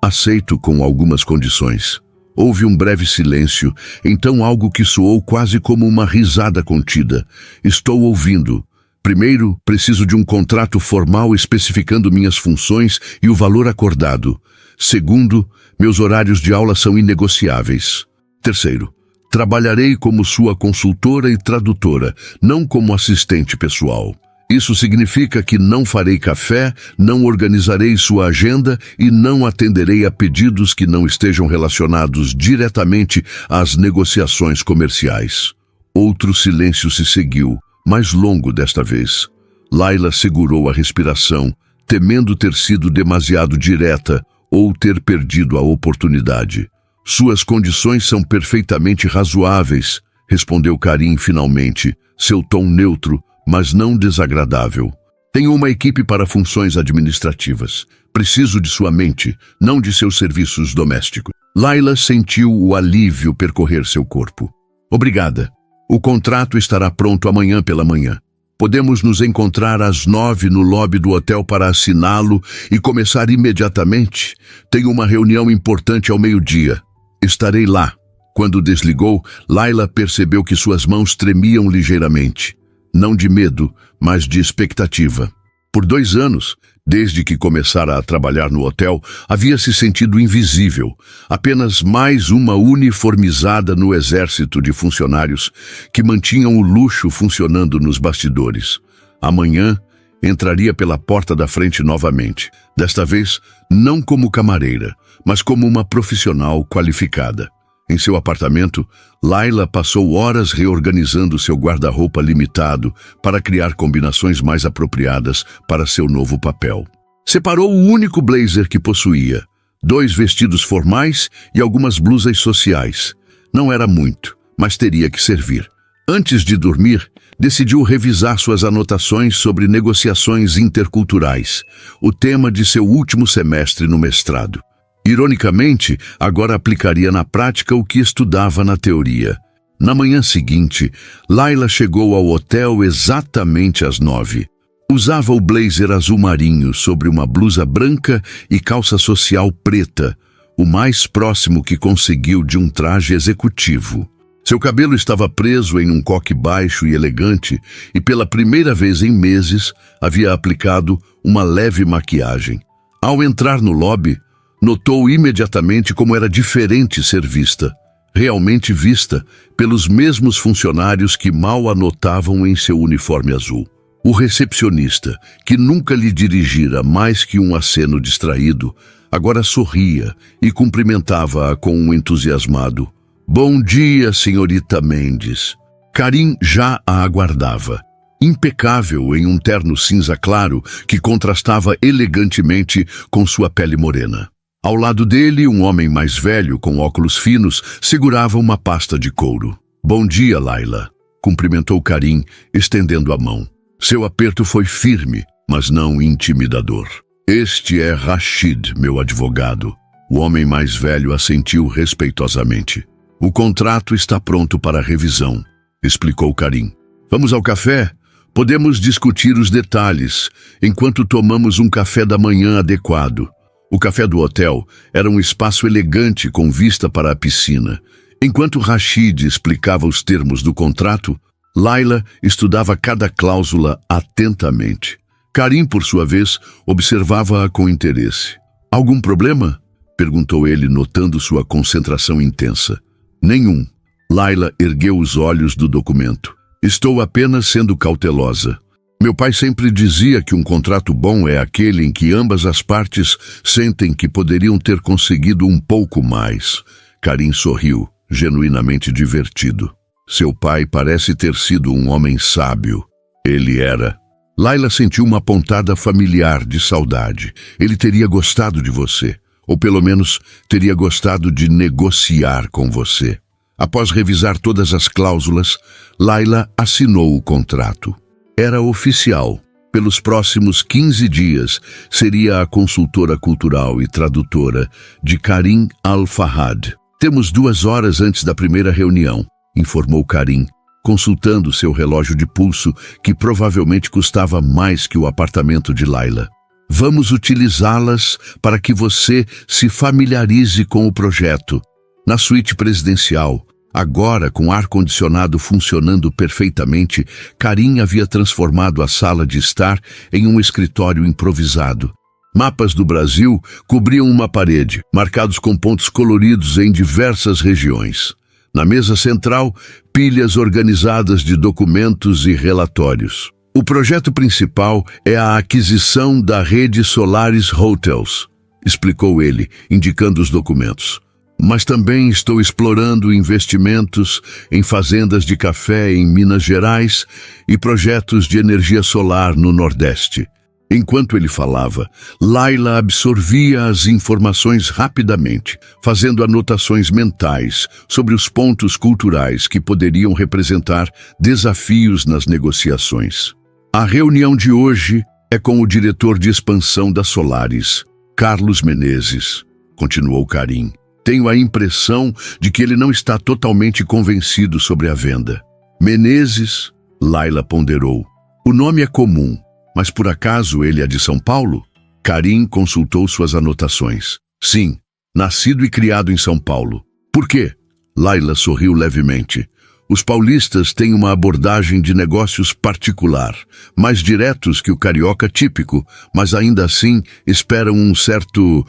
Aceito com algumas condições. Houve um breve silêncio, então algo que soou quase como uma risada contida. Estou ouvindo. Primeiro, preciso de um contrato formal especificando minhas funções e o valor acordado. Segundo, meus horários de aula são inegociáveis. Terceiro, trabalharei como sua consultora e tradutora, não como assistente pessoal. Isso significa que não farei café, não organizarei sua agenda e não atenderei a pedidos que não estejam relacionados diretamente às negociações comerciais. Outro silêncio se seguiu, mais longo desta vez. Laila segurou a respiração, temendo ter sido demasiado direta ou ter perdido a oportunidade. Suas condições são perfeitamente razoáveis, respondeu Karim finalmente, seu tom neutro, mas não desagradável. Tenho uma equipe para funções administrativas. Preciso de sua mente, não de seus serviços domésticos. Laila sentiu o alívio percorrer seu corpo. Obrigada. O contrato estará pronto amanhã pela manhã. Podemos nos encontrar às 9 no lobby do hotel para assiná-lo e começar imediatamente. Tenho uma reunião importante ao meio-dia. Estarei lá. Quando desligou, Laila percebeu que suas mãos tremiam ligeiramente. Não de medo, mas de expectativa. Por 2 anos, desde que começara a trabalhar no hotel, havia se sentido invisível, apenas mais uma uniformizada no exército de funcionários que mantinham o luxo funcionando nos bastidores. Amanhã, entraria pela porta da frente novamente, desta vez não como camareira, mas como uma profissional qualificada. Em seu apartamento, Laila passou horas reorganizando seu guarda-roupa limitado para criar combinações mais apropriadas para seu novo papel. Separou o único blazer que possuía, 2 vestidos formais e algumas blusas sociais. Não era muito, mas teria que servir. Antes de dormir, decidiu revisar suas anotações sobre negociações interculturais, o tema de seu último semestre no mestrado. Ironicamente, agora aplicaria na prática o que estudava na teoria. Na manhã seguinte, Laila chegou ao hotel exatamente às 9. Usava o blazer azul marinho sobre uma blusa branca e calça social preta, o mais próximo que conseguiu de um traje executivo. Seu cabelo estava preso em um coque baixo e elegante e pela primeira vez em meses havia aplicado uma leve maquiagem. Ao entrar no lobby, notou imediatamente como era diferente ser vista, realmente vista, pelos mesmos funcionários que mal a notavam em seu uniforme azul. O recepcionista, que nunca lhe dirigira mais que um aceno distraído, agora sorria e cumprimentava-a com um entusiasmado. Bom dia, senhorita Mendes. Karim já a aguardava. Impecável em um terno cinza claro que contrastava elegantemente com sua pele morena. Ao lado dele, um homem mais velho, com óculos finos, segurava uma pasta de couro. "Bom dia, Laila", cumprimentou Karim, estendendo a mão. Seu aperto foi firme, mas não intimidador. "Este é Rashid, meu advogado." O homem mais velho assentiu respeitosamente. "O contrato está pronto para revisão", explicou Karim. "Vamos ao café? Podemos discutir os detalhes, enquanto tomamos um café da manhã adequado." O café do hotel era um espaço elegante com vista para a piscina. Enquanto Rashid explicava os termos do contrato, Laila estudava cada cláusula atentamente. Karim, por sua vez, observava-a com interesse. "Algum problema?" perguntou ele, notando sua concentração intensa. "Nenhum." Laila ergueu os olhos do documento. "Estou apenas sendo cautelosa. Meu pai sempre dizia que um contrato bom é aquele em que ambas as partes sentem que poderiam ter conseguido um pouco mais." Karim sorriu, genuinamente divertido. "Seu pai parece ter sido um homem sábio." Ele era. Laila sentiu uma pontada familiar de saudade. Ele teria gostado de você, ou pelo menos teria gostado de negociar com você. Após revisar todas as cláusulas, Laila assinou o contrato. Era oficial. Pelos próximos 15 dias, seria a consultora cultural e tradutora de Karim Al-Fahad. "Temos 2 horas antes da primeira reunião", informou Karim, consultando seu relógio de pulso, que provavelmente custava mais que o apartamento de Laila. "Vamos utilizá-las para que você se familiarize com o projeto." Na suíte presidencial, agora com ar-condicionado funcionando perfeitamente, Karim havia transformado a sala de estar em um escritório improvisado. Mapas do Brasil cobriam uma parede, marcados com pontos coloridos em diversas regiões. Na mesa central, pilhas organizadas de documentos e relatórios. "O projeto principal é a aquisição da rede Solaris Hotels", explicou ele, indicando os documentos. "Mas também estou explorando investimentos em fazendas de café em Minas Gerais e projetos de energia solar no Nordeste." Enquanto ele falava, Laila absorvia as informações rapidamente, fazendo anotações mentais sobre os pontos culturais que poderiam representar desafios nas negociações. "A reunião de hoje é com o diretor de expansão da Solaris, Carlos Menezes", continuou Karim. "Tenho a impressão de que ele não está totalmente convencido sobre a venda." "Menezes?", Laila ponderou. "O nome é comum, mas por acaso ele é de São Paulo?" Karim consultou suas anotações. "Sim, nascido e criado em São Paulo." "Por quê?", Laila sorriu levemente. "Os paulistas têm uma abordagem de negócios particular, mais diretos que o carioca típico, mas ainda assim esperam um certo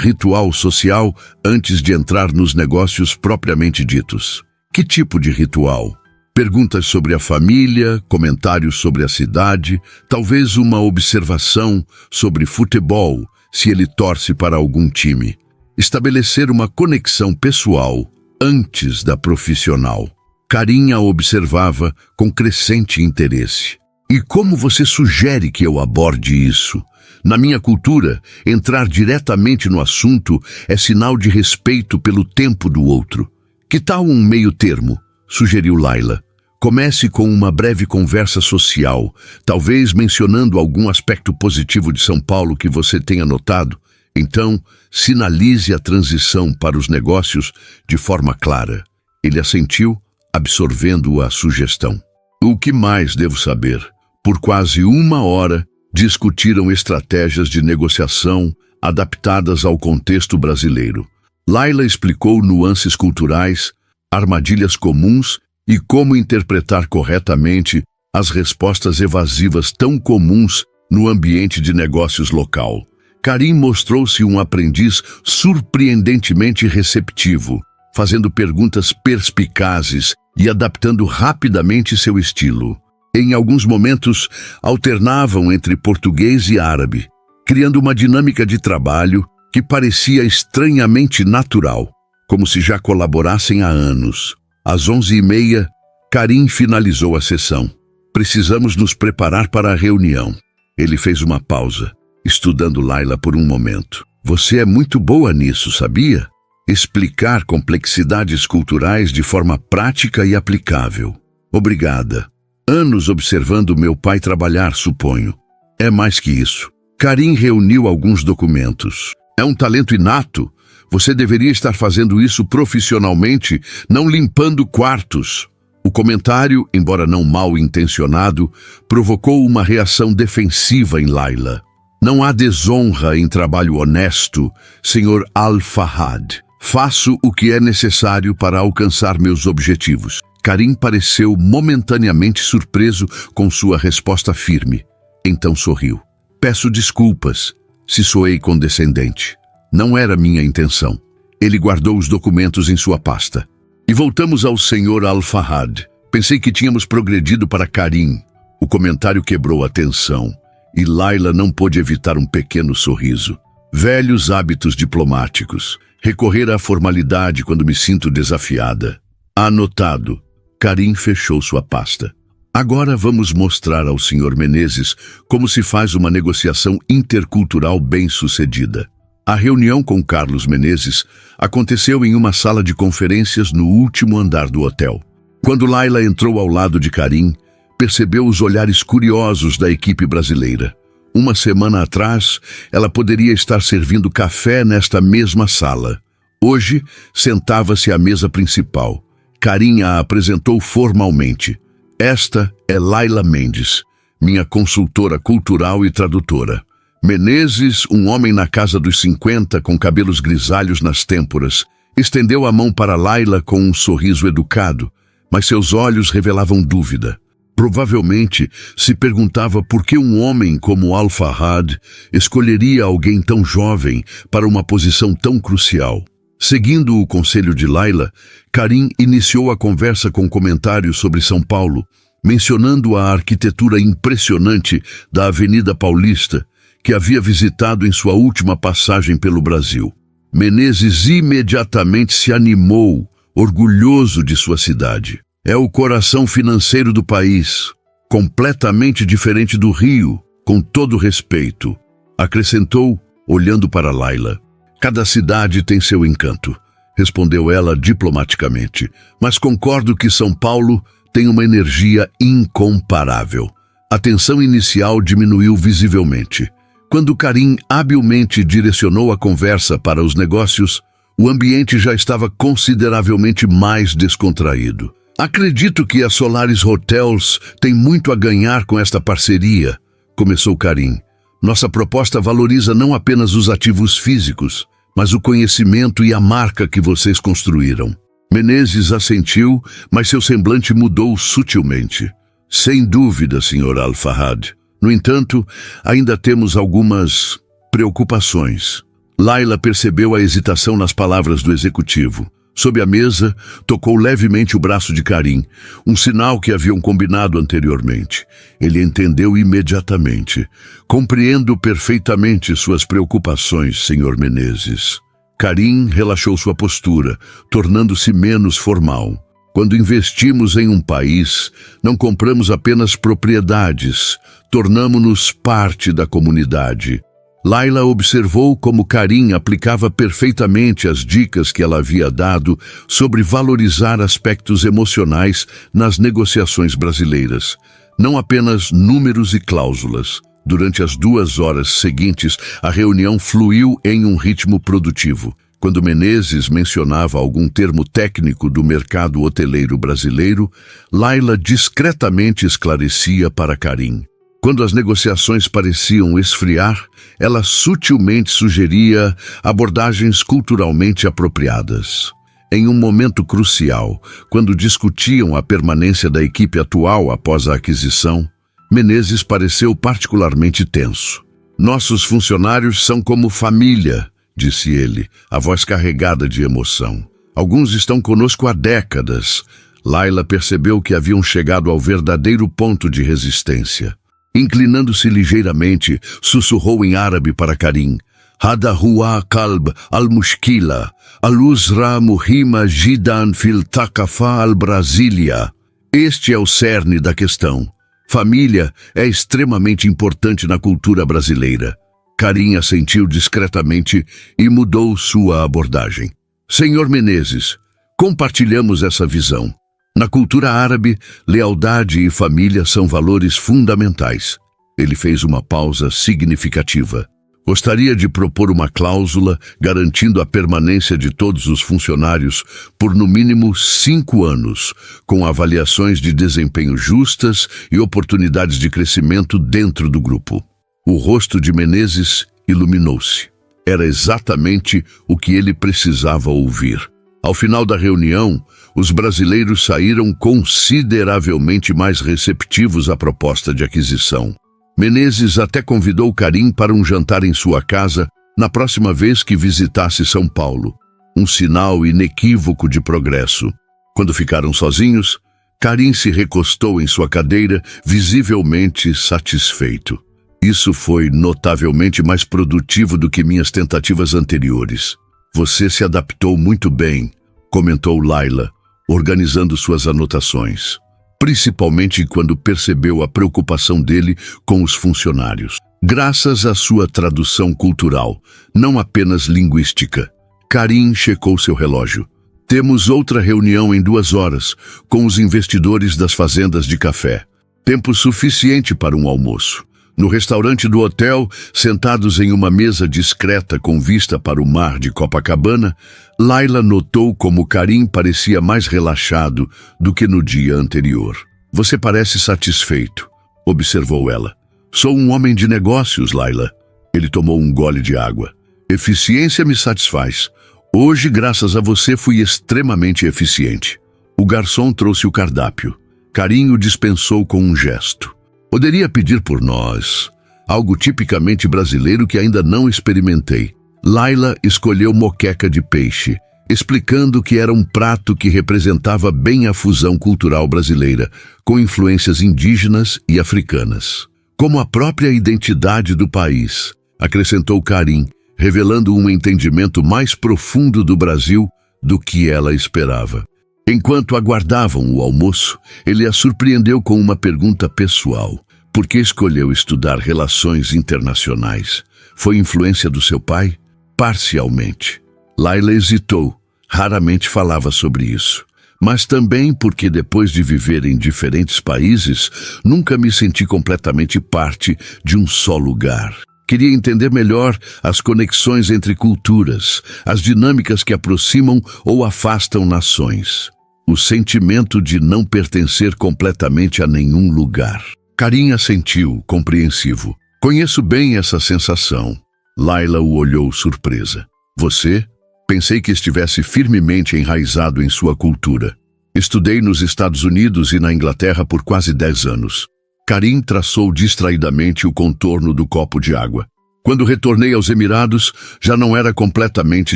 ritual social antes de entrar nos negócios propriamente ditos." "Que tipo de ritual?" "Perguntas sobre a família, comentários sobre a cidade, talvez uma observação sobre futebol, se ele torce para algum time. Estabelecer uma conexão pessoal antes da profissional." Karim a observava com crescente interesse. "E como você sugere que eu aborde isso? Na minha cultura, entrar diretamente no assunto é sinal de respeito pelo tempo do outro." "Que tal um meio termo?", sugeriu Laila. "Comece com uma breve conversa social, talvez mencionando algum aspecto positivo de São Paulo que você tenha notado. Então, sinalize a transição para os negócios de forma clara." Ele assentiu, absorvendo a sugestão. "O que mais devo saber?" Por quase 1 hora, discutiram estratégias de negociação adaptadas ao contexto brasileiro. Laila explicou nuances culturais, armadilhas comuns e como interpretar corretamente as respostas evasivas tão comuns no ambiente de negócios local. Karim mostrou-se um aprendiz surpreendentemente receptivo, fazendo perguntas perspicazes e adaptando rapidamente seu estilo. Em alguns momentos, alternavam entre português e árabe, criando uma dinâmica de trabalho que parecia estranhamente natural, como se já colaborassem há anos. Às 11h30, Karim finalizou a sessão. "Precisamos nos preparar para a reunião." Ele fez uma pausa, estudando Laila por um momento. Você é muito boa nisso, sabia? Explicar complexidades culturais de forma prática e aplicável. Obrigada. Anos observando meu pai trabalhar, suponho. É mais que isso. Karim reuniu alguns documentos. É um talento inato. Você deveria estar fazendo isso profissionalmente, não limpando quartos. O comentário, embora não mal intencionado, provocou uma reação defensiva em Laila. Não há desonra em trabalho honesto, Sr. Al-Fahad. Faço o que é necessário para alcançar meus objetivos. Karim pareceu momentaneamente surpreso com sua resposta firme. Então sorriu. Peço desculpas, se soei condescendente. Não era minha intenção. Ele guardou os documentos em sua pasta. E voltamos ao Sr. Al-Fahad. Pensei que tínhamos progredido para Karim. O comentário quebrou a tensão. E Laila não pôde evitar um pequeno sorriso. Velhos hábitos diplomáticos. Recorrer à formalidade quando me sinto desafiada. Anotado. Karim fechou sua pasta. Agora vamos mostrar ao Sr. Menezes como se faz uma negociação intercultural bem-sucedida. A reunião com Carlos Menezes aconteceu em uma sala de conferências no último andar do hotel. Quando Laila entrou ao lado de Karim, percebeu os olhares curiosos da equipe brasileira. Uma semana atrás, ela poderia estar servindo café nesta mesma sala. Hoje, sentava-se à mesa principal. Karim a apresentou formalmente. Esta é Laila Mendes, minha consultora cultural e tradutora. Menezes, um homem na casa dos 50, com cabelos grisalhos nas têmporas, estendeu a mão para Laila com um sorriso educado, mas seus olhos revelavam dúvida. Provavelmente se perguntava por que um homem como Al-Fahad escolheria alguém tão jovem para uma posição tão crucial. Seguindo o conselho de Laila, Karim iniciou a conversa com comentários sobre São Paulo, mencionando a arquitetura impressionante da Avenida Paulista, que havia visitado em sua última passagem pelo Brasil. Menezes imediatamente se animou, orgulhoso de sua cidade. É o coração financeiro do país, completamente diferente do Rio, com todo respeito. Acrescentou, olhando para Laila. Cada cidade tem seu encanto, respondeu ela diplomaticamente, mas concordo que São Paulo tem uma energia incomparável. A tensão inicial diminuiu visivelmente. Quando Karim habilmente direcionou a conversa para os negócios, o ambiente já estava consideravelmente mais descontraído. Acredito que a Solaris Hotels tem muito a ganhar com esta parceria, começou Karim. Nossa proposta valoriza não apenas os ativos físicos, mas o conhecimento e a marca que vocês construíram. Menezes assentiu, mas seu semblante mudou sutilmente. Sem dúvida, Sr. Al-Fahad. No entanto, ainda temos algumas preocupações. Laila percebeu a hesitação nas palavras do executivo. Sob a mesa, tocou levemente o braço de Karim, um sinal que haviam combinado anteriormente. Ele entendeu imediatamente. Compreendo perfeitamente suas preocupações, Sr. Menezes. Karim relaxou sua postura, tornando-se menos formal. Quando investimos em um país, não compramos apenas propriedades, tornamo-nos parte da comunidade. Laila observou como Karim aplicava perfeitamente as dicas que ela havia dado sobre valorizar aspectos emocionais nas negociações brasileiras, não apenas números e cláusulas. Durante as 2 horas seguintes, a reunião fluiu em um ritmo produtivo. Quando Menezes mencionava algum termo técnico do mercado hoteleiro brasileiro, Laila discretamente esclarecia para Karim. Quando as negociações pareciam esfriar, ela sutilmente sugeria abordagens culturalmente apropriadas. Em um momento crucial, quando discutiam a permanência da equipe atual após a aquisição, Menezes pareceu particularmente tenso. Nossos funcionários são como família, disse ele, a voz carregada de emoção. Alguns estão conosco há décadas. Laila percebeu que haviam chegado ao verdadeiro ponto de resistência. Inclinando-se ligeiramente, sussurrou em árabe para Karim. Hada huwa qalb al-mushkila, al-uzra muhima jidan fil taqafa al-Brasília. Este é o cerne da questão. Família é extremamente importante na cultura brasileira. Karim assentiu discretamente e mudou sua abordagem. Senhor Menezes, compartilhamos essa visão. Na cultura árabe, lealdade e família são valores fundamentais. Ele fez uma pausa significativa. Gostaria de propor uma cláusula garantindo a permanência de todos os funcionários por no mínimo 5 anos, com avaliações de desempenho justas e oportunidades de crescimento dentro do grupo. O rosto de Menezes iluminou-se. Era exatamente o que ele precisava ouvir. Ao final da reunião, os brasileiros saíram consideravelmente mais receptivos à proposta de aquisição. Menezes até convidou Karim para um jantar em sua casa na próxima vez que visitasse São Paulo. Um sinal inequívoco de progresso. Quando ficaram sozinhos, Karim se recostou em sua cadeira, visivelmente satisfeito. Isso foi notavelmente mais produtivo do que minhas tentativas anteriores. Você se adaptou muito bem, comentou Laila, organizando suas anotações. Principalmente quando percebeu a preocupação dele com os funcionários. Graças à sua tradução cultural, não apenas linguística. Karim checou seu relógio. Temos outra reunião em 2 horas, com os investidores das fazendas de café. Tempo suficiente para um almoço. No restaurante do hotel, sentados em uma mesa discreta com vista para o mar de Copacabana, Laila notou como Karim parecia mais relaxado do que no dia anterior. Você parece satisfeito, observou ela. Sou um homem de negócios, Laila. Ele tomou um gole de água. Eficiência me satisfaz. Hoje, graças a você, fui extremamente eficiente. O garçom trouxe o cardápio. Karim o dispensou com um gesto. Poderia pedir por nós, algo tipicamente brasileiro que ainda não experimentei. Laila escolheu moqueca de peixe, explicando que era um prato que representava bem a fusão cultural brasileira, com influências indígenas e africanas. Como a própria identidade do país, acrescentou Karim, revelando um entendimento mais profundo do Brasil do que ela esperava. Enquanto aguardavam o almoço, ele a surpreendeu com uma pergunta pessoal. Por que escolheu estudar relações internacionais? Foi influência do seu pai? Parcialmente. Laila hesitou. Raramente falava sobre isso. Mas também porque depois de viver em diferentes países, nunca me senti completamente parte de um só lugar. Queria entender melhor as conexões entre culturas, as dinâmicas que aproximam ou afastam nações. O sentimento de não pertencer completamente a nenhum lugar. Karim assentiu, compreensivo. Conheço bem essa sensação. Laila o olhou surpresa. Você? Pensei que estivesse firmemente enraizado em sua cultura. Estudei nos Estados Unidos e na Inglaterra por quase 10 anos. Karim traçou distraidamente o contorno do copo de água. Quando retornei aos Emirados, já não era completamente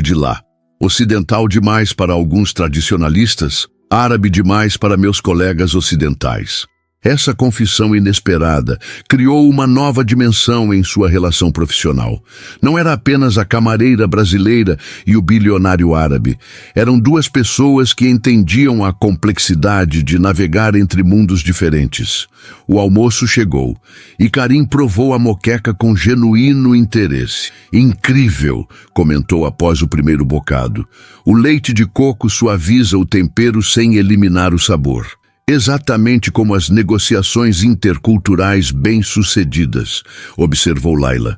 de lá. Ocidental demais para alguns tradicionalistas, árabe demais para meus colegas ocidentais. Essa confissão inesperada criou uma nova dimensão em sua relação profissional. Não era apenas a camareira brasileira e o bilionário árabe. Eram 2 pessoas que entendiam a complexidade de navegar entre mundos diferentes. O almoço chegou e Karim provou a moqueca com genuíno interesse. Incrível, comentou após o primeiro bocado. O leite de coco suaviza o tempero sem eliminar o sabor. Exatamente como as negociações interculturais bem-sucedidas, observou Laila.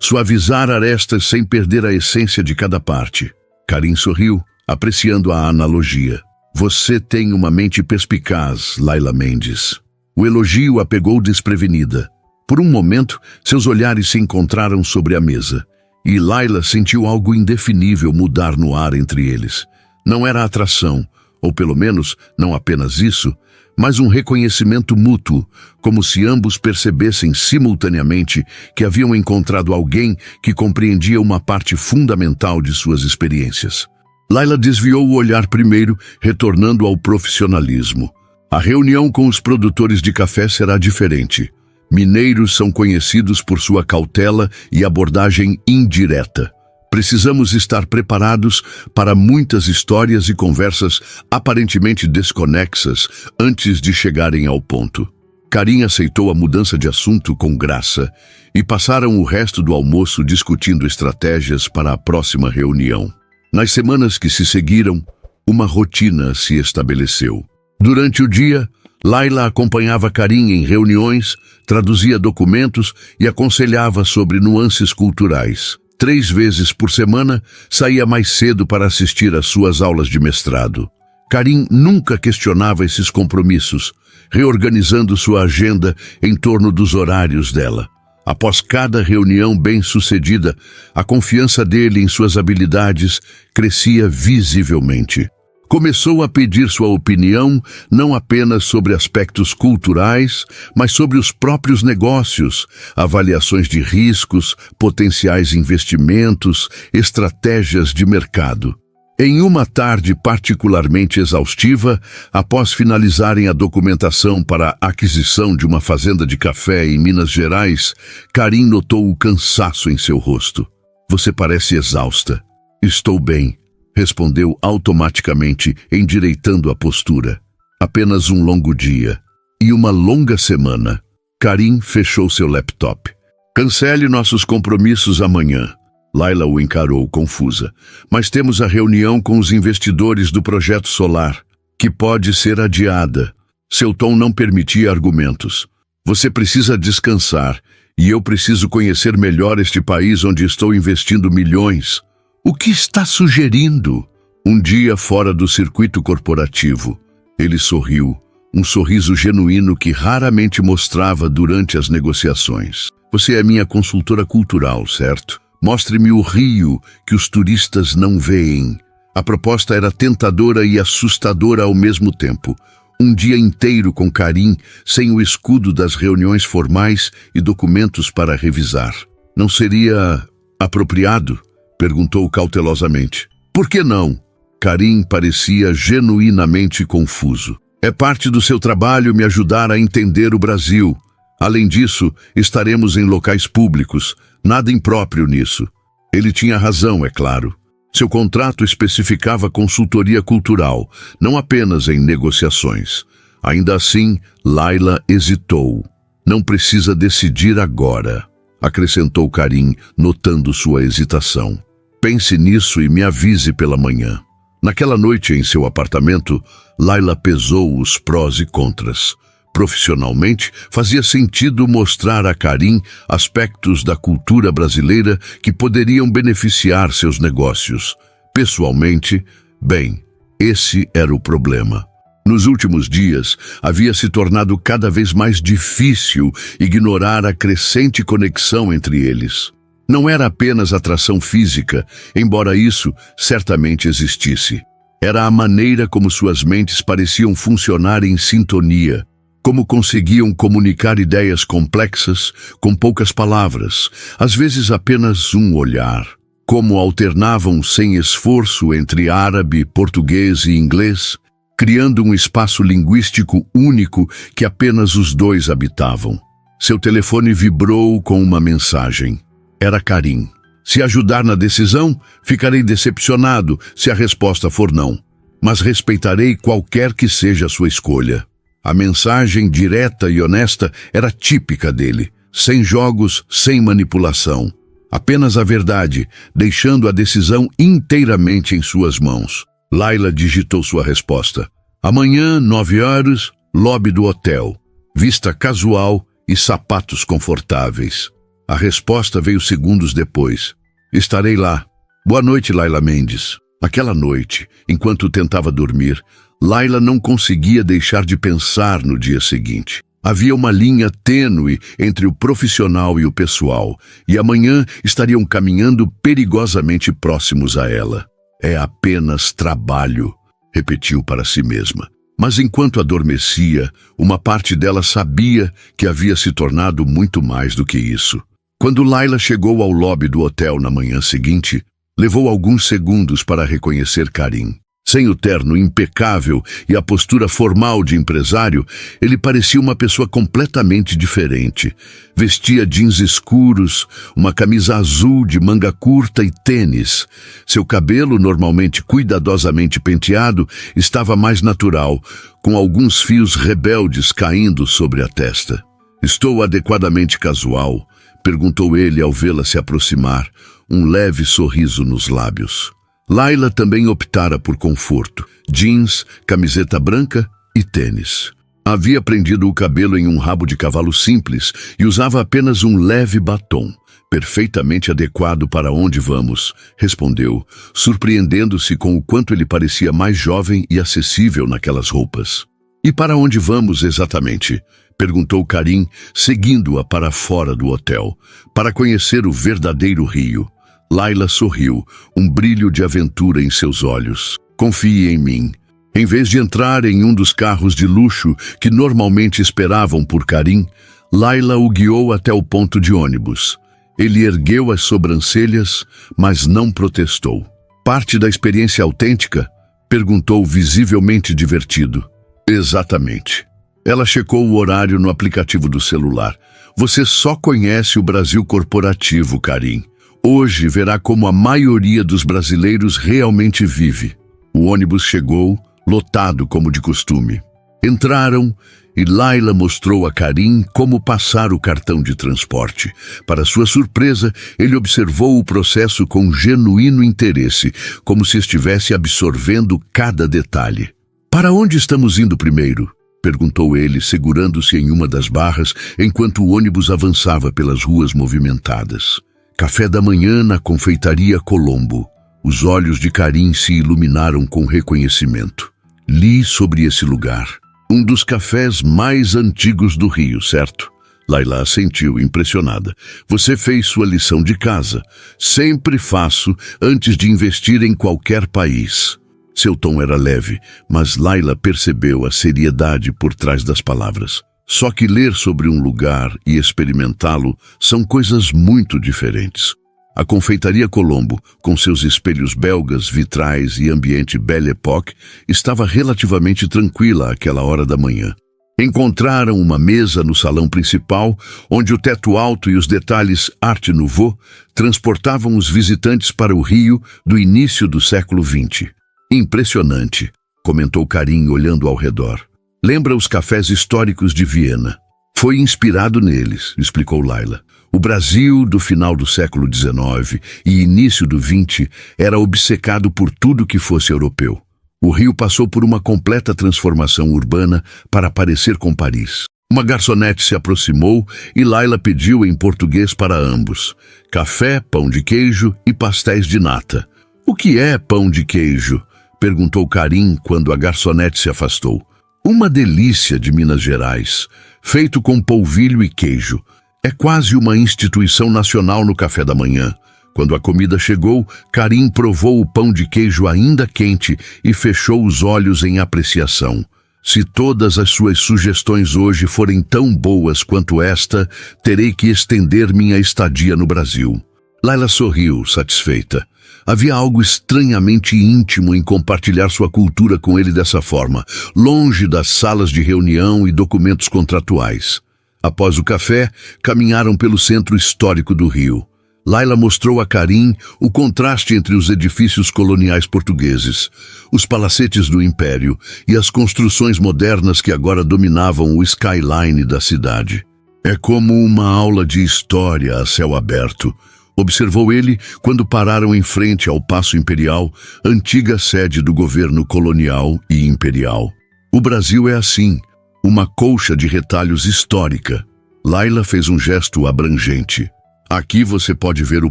Suavizar arestas sem perder a essência de cada parte. Karim sorriu, apreciando a analogia. Você tem uma mente perspicaz, Laila Mendes. O elogio a pegou desprevenida. Por um momento, seus olhares se encontraram sobre a mesa, e Laila sentiu algo indefinível mudar no ar entre eles. Não era atração, ou pelo menos não apenas isso, mas um reconhecimento mútuo, como se ambos percebessem simultaneamente que haviam encontrado alguém que compreendia uma parte fundamental de suas experiências. Laila desviou o olhar primeiro, retornando ao profissionalismo. A reunião com os produtores de café será diferente. Mineiros são conhecidos por sua cautela e abordagem indireta. Precisamos estar preparados para muitas histórias e conversas aparentemente desconexas antes de chegarem ao ponto. Karim aceitou a mudança de assunto com graça e passaram o resto do almoço discutindo estratégias para a próxima reunião. Nas semanas que se seguiram, uma rotina se estabeleceu. Durante o dia, Layla acompanhava Karim em reuniões, traduzia documentos e aconselhava sobre nuances culturais. 3 vezes por semana, saía mais cedo para assistir às suas aulas de mestrado. Karim nunca questionava esses compromissos, reorganizando sua agenda em torno dos horários dela. Após cada reunião bem-sucedida, a confiança dele em suas habilidades crescia visivelmente. Começou a pedir sua opinião não apenas sobre aspectos culturais, mas sobre os próprios negócios, avaliações de riscos, potenciais investimentos, estratégias de mercado. Em uma tarde particularmente exaustiva, após finalizarem a documentação para a aquisição de uma fazenda de café em Minas Gerais, Karim notou o cansaço em seu rosto. "Você parece exausta." "Estou bem", respondeu automaticamente, endireitando a postura. "Apenas um longo dia e uma longa semana." Karim fechou seu laptop. "Cancele nossos compromissos amanhã." Layla o encarou, confusa. "Mas temos a reunião com os investidores do projeto solar, que pode ser adiada." Seu tom não permitia argumentos. "Você precisa descansar, e eu preciso conhecer melhor este país onde estou investindo milhões." "O que está sugerindo?" "Um dia fora do circuito corporativo." Ele sorriu, um sorriso genuíno que raramente mostrava durante as negociações. "Você é minha consultora cultural, certo? Mostre-me o Rio que os turistas não veem." A proposta era tentadora e assustadora ao mesmo tempo. Um dia inteiro com Karim, sem o escudo das reuniões formais e documentos para revisar. "Não seria apropriado?" perguntou cautelosamente. "Por que não?" Karim parecia genuinamente confuso. "É parte do seu trabalho me ajudar a entender o Brasil. Além disso, estaremos em locais públicos. Nada impróprio nisso." Ele tinha razão, é claro. Seu contrato especificava consultoria cultural, não apenas em negociações. Ainda assim, Layla hesitou. "Não precisa decidir agora", acrescentou Karim, notando sua hesitação. "Pense nisso e me avise pela manhã." Naquela noite em seu apartamento, Layla pesou os prós e contras. Profissionalmente, fazia sentido mostrar a Karim aspectos da cultura brasileira que poderiam beneficiar seus negócios. Pessoalmente, bem, esse era o problema. Nos últimos dias, havia se tornado cada vez mais difícil ignorar a crescente conexão entre eles. Não era apenas atração física, embora isso certamente existisse. Era a maneira como suas mentes pareciam funcionar em sintonia. Como conseguiam comunicar ideias complexas com poucas palavras, às vezes apenas um olhar. Como alternavam sem esforço entre árabe, português e inglês, criando um espaço linguístico único que apenas os dois habitavam. Seu telefone vibrou com uma mensagem. Era Karim. "Se ajudar na decisão, ficarei decepcionado se a resposta for não, mas respeitarei qualquer que seja a sua escolha." A mensagem direta e honesta era típica dele, sem jogos, sem manipulação. Apenas a verdade, deixando a decisão inteiramente em suas mãos. Layla digitou sua resposta. "Amanhã, 9 horas, lobby do hotel. Vista casual e sapatos confortáveis." A resposta veio segundos depois. "Estarei lá. Boa noite, Layla Mendes." Aquela noite, enquanto tentava dormir, Layla não conseguia deixar de pensar no dia seguinte. Havia uma linha tênue entre o profissional e o pessoal, e amanhã estariam caminhando perigosamente próximos a ela. "É apenas trabalho", repetiu para si mesma. Mas enquanto adormecia, uma parte dela sabia que havia se tornado muito mais do que isso. Quando Layla chegou ao lobby do hotel na manhã seguinte, levou alguns segundos para reconhecer Karim. Sem o terno impecável e a postura formal de empresário, ele parecia uma pessoa completamente diferente. Vestia jeans escuros, uma camisa azul de manga curta e tênis. Seu cabelo, normalmente cuidadosamente penteado, estava mais natural, com alguns fios rebeldes caindo sobre a testa. "Estou adequadamente casual?" perguntou ele ao vê-la se aproximar, um leve sorriso nos lábios. Layla também optara por conforto, jeans, camiseta branca e tênis. Havia prendido o cabelo em um rabo de cavalo simples e usava apenas um leve batom. "Perfeitamente adequado para onde vamos", respondeu, surpreendendo-se com o quanto ele parecia mais jovem e acessível naquelas roupas. "E para onde vamos exatamente?" perguntou Karim, seguindo-a para fora do hotel, para conhecer o verdadeiro Rio. Layla sorriu, um brilho de aventura em seus olhos. "Confie em mim." Em vez de entrar em um dos carros de luxo que normalmente esperavam por Karim, Layla o guiou até o ponto de ônibus. Ele ergueu as sobrancelhas, mas não protestou. "Parte da experiência autêntica?" perguntou, visivelmente divertido. "Exatamente." Ela checou o horário no aplicativo do celular. "Você só conhece o Brasil corporativo, Karim. Hoje verá como a maioria dos brasileiros realmente vive." O ônibus chegou, lotado como de costume. Entraram e Layla mostrou a Karim como passar o cartão de transporte. Para sua surpresa, ele observou o processo com genuíno interesse, como se estivesse absorvendo cada detalhe. "Para onde estamos indo primeiro?" perguntou ele, segurando-se em uma das barras, enquanto o ônibus avançava pelas ruas movimentadas. "Café da manhã na confeitaria Colombo." Os olhos de Karim se iluminaram com reconhecimento. "Li sobre esse lugar. Um dos cafés mais antigos do Rio, certo?" Layla assentiu, impressionada. "Você fez sua lição de casa. Sempre faço antes de investir em qualquer país." Seu tom era leve, mas Layla percebeu a seriedade por trás das palavras. Só que ler sobre um lugar e experimentá-lo são coisas muito diferentes. A confeitaria Colombo, com seus espelhos belgas, vitrais e ambiente Belle Époque, estava relativamente tranquila àquela hora da manhã. Encontraram uma mesa no salão principal, onde o teto alto e os detalhes Art Nouveau transportavam os visitantes para o Rio do início do século XX. "Impressionante", comentou Karim olhando ao redor. "Lembra os cafés históricos de Viena?" "Foi inspirado neles", explicou Layla. O Brasil do final do século XIX e início do XX era obcecado por tudo que fosse europeu. O Rio passou por uma completa transformação urbana para parecer com Paris. Uma garçonete se aproximou e Layla pediu em português para ambos: café, pão de queijo e pastéis de nata. "O que é pão de queijo?" perguntou Karim quando a garçonete se afastou. "Uma delícia de Minas Gerais, feito com polvilho e queijo. É quase uma instituição nacional no café da manhã." Quando a comida chegou, Karim provou o pão de queijo ainda quente e fechou os olhos em apreciação. "Se todas as suas sugestões hoje forem tão boas quanto esta, terei que estender minha estadia no Brasil." Layla sorriu, satisfeita. Havia algo estranhamente íntimo em compartilhar sua cultura com ele dessa forma, longe das salas de reunião e documentos contratuais. Após o café, caminharam pelo centro histórico do Rio. Layla mostrou a Karim o contraste entre os edifícios coloniais portugueses, os palacetes do Império e as construções modernas que agora dominavam o skyline da cidade. "É como uma aula de história a céu aberto", observou ele quando pararam em frente ao Paço Imperial, antiga sede do governo colonial e imperial. "O Brasil é assim, uma colcha de retalhos histórica." Layla fez um gesto abrangente. "Aqui você pode ver o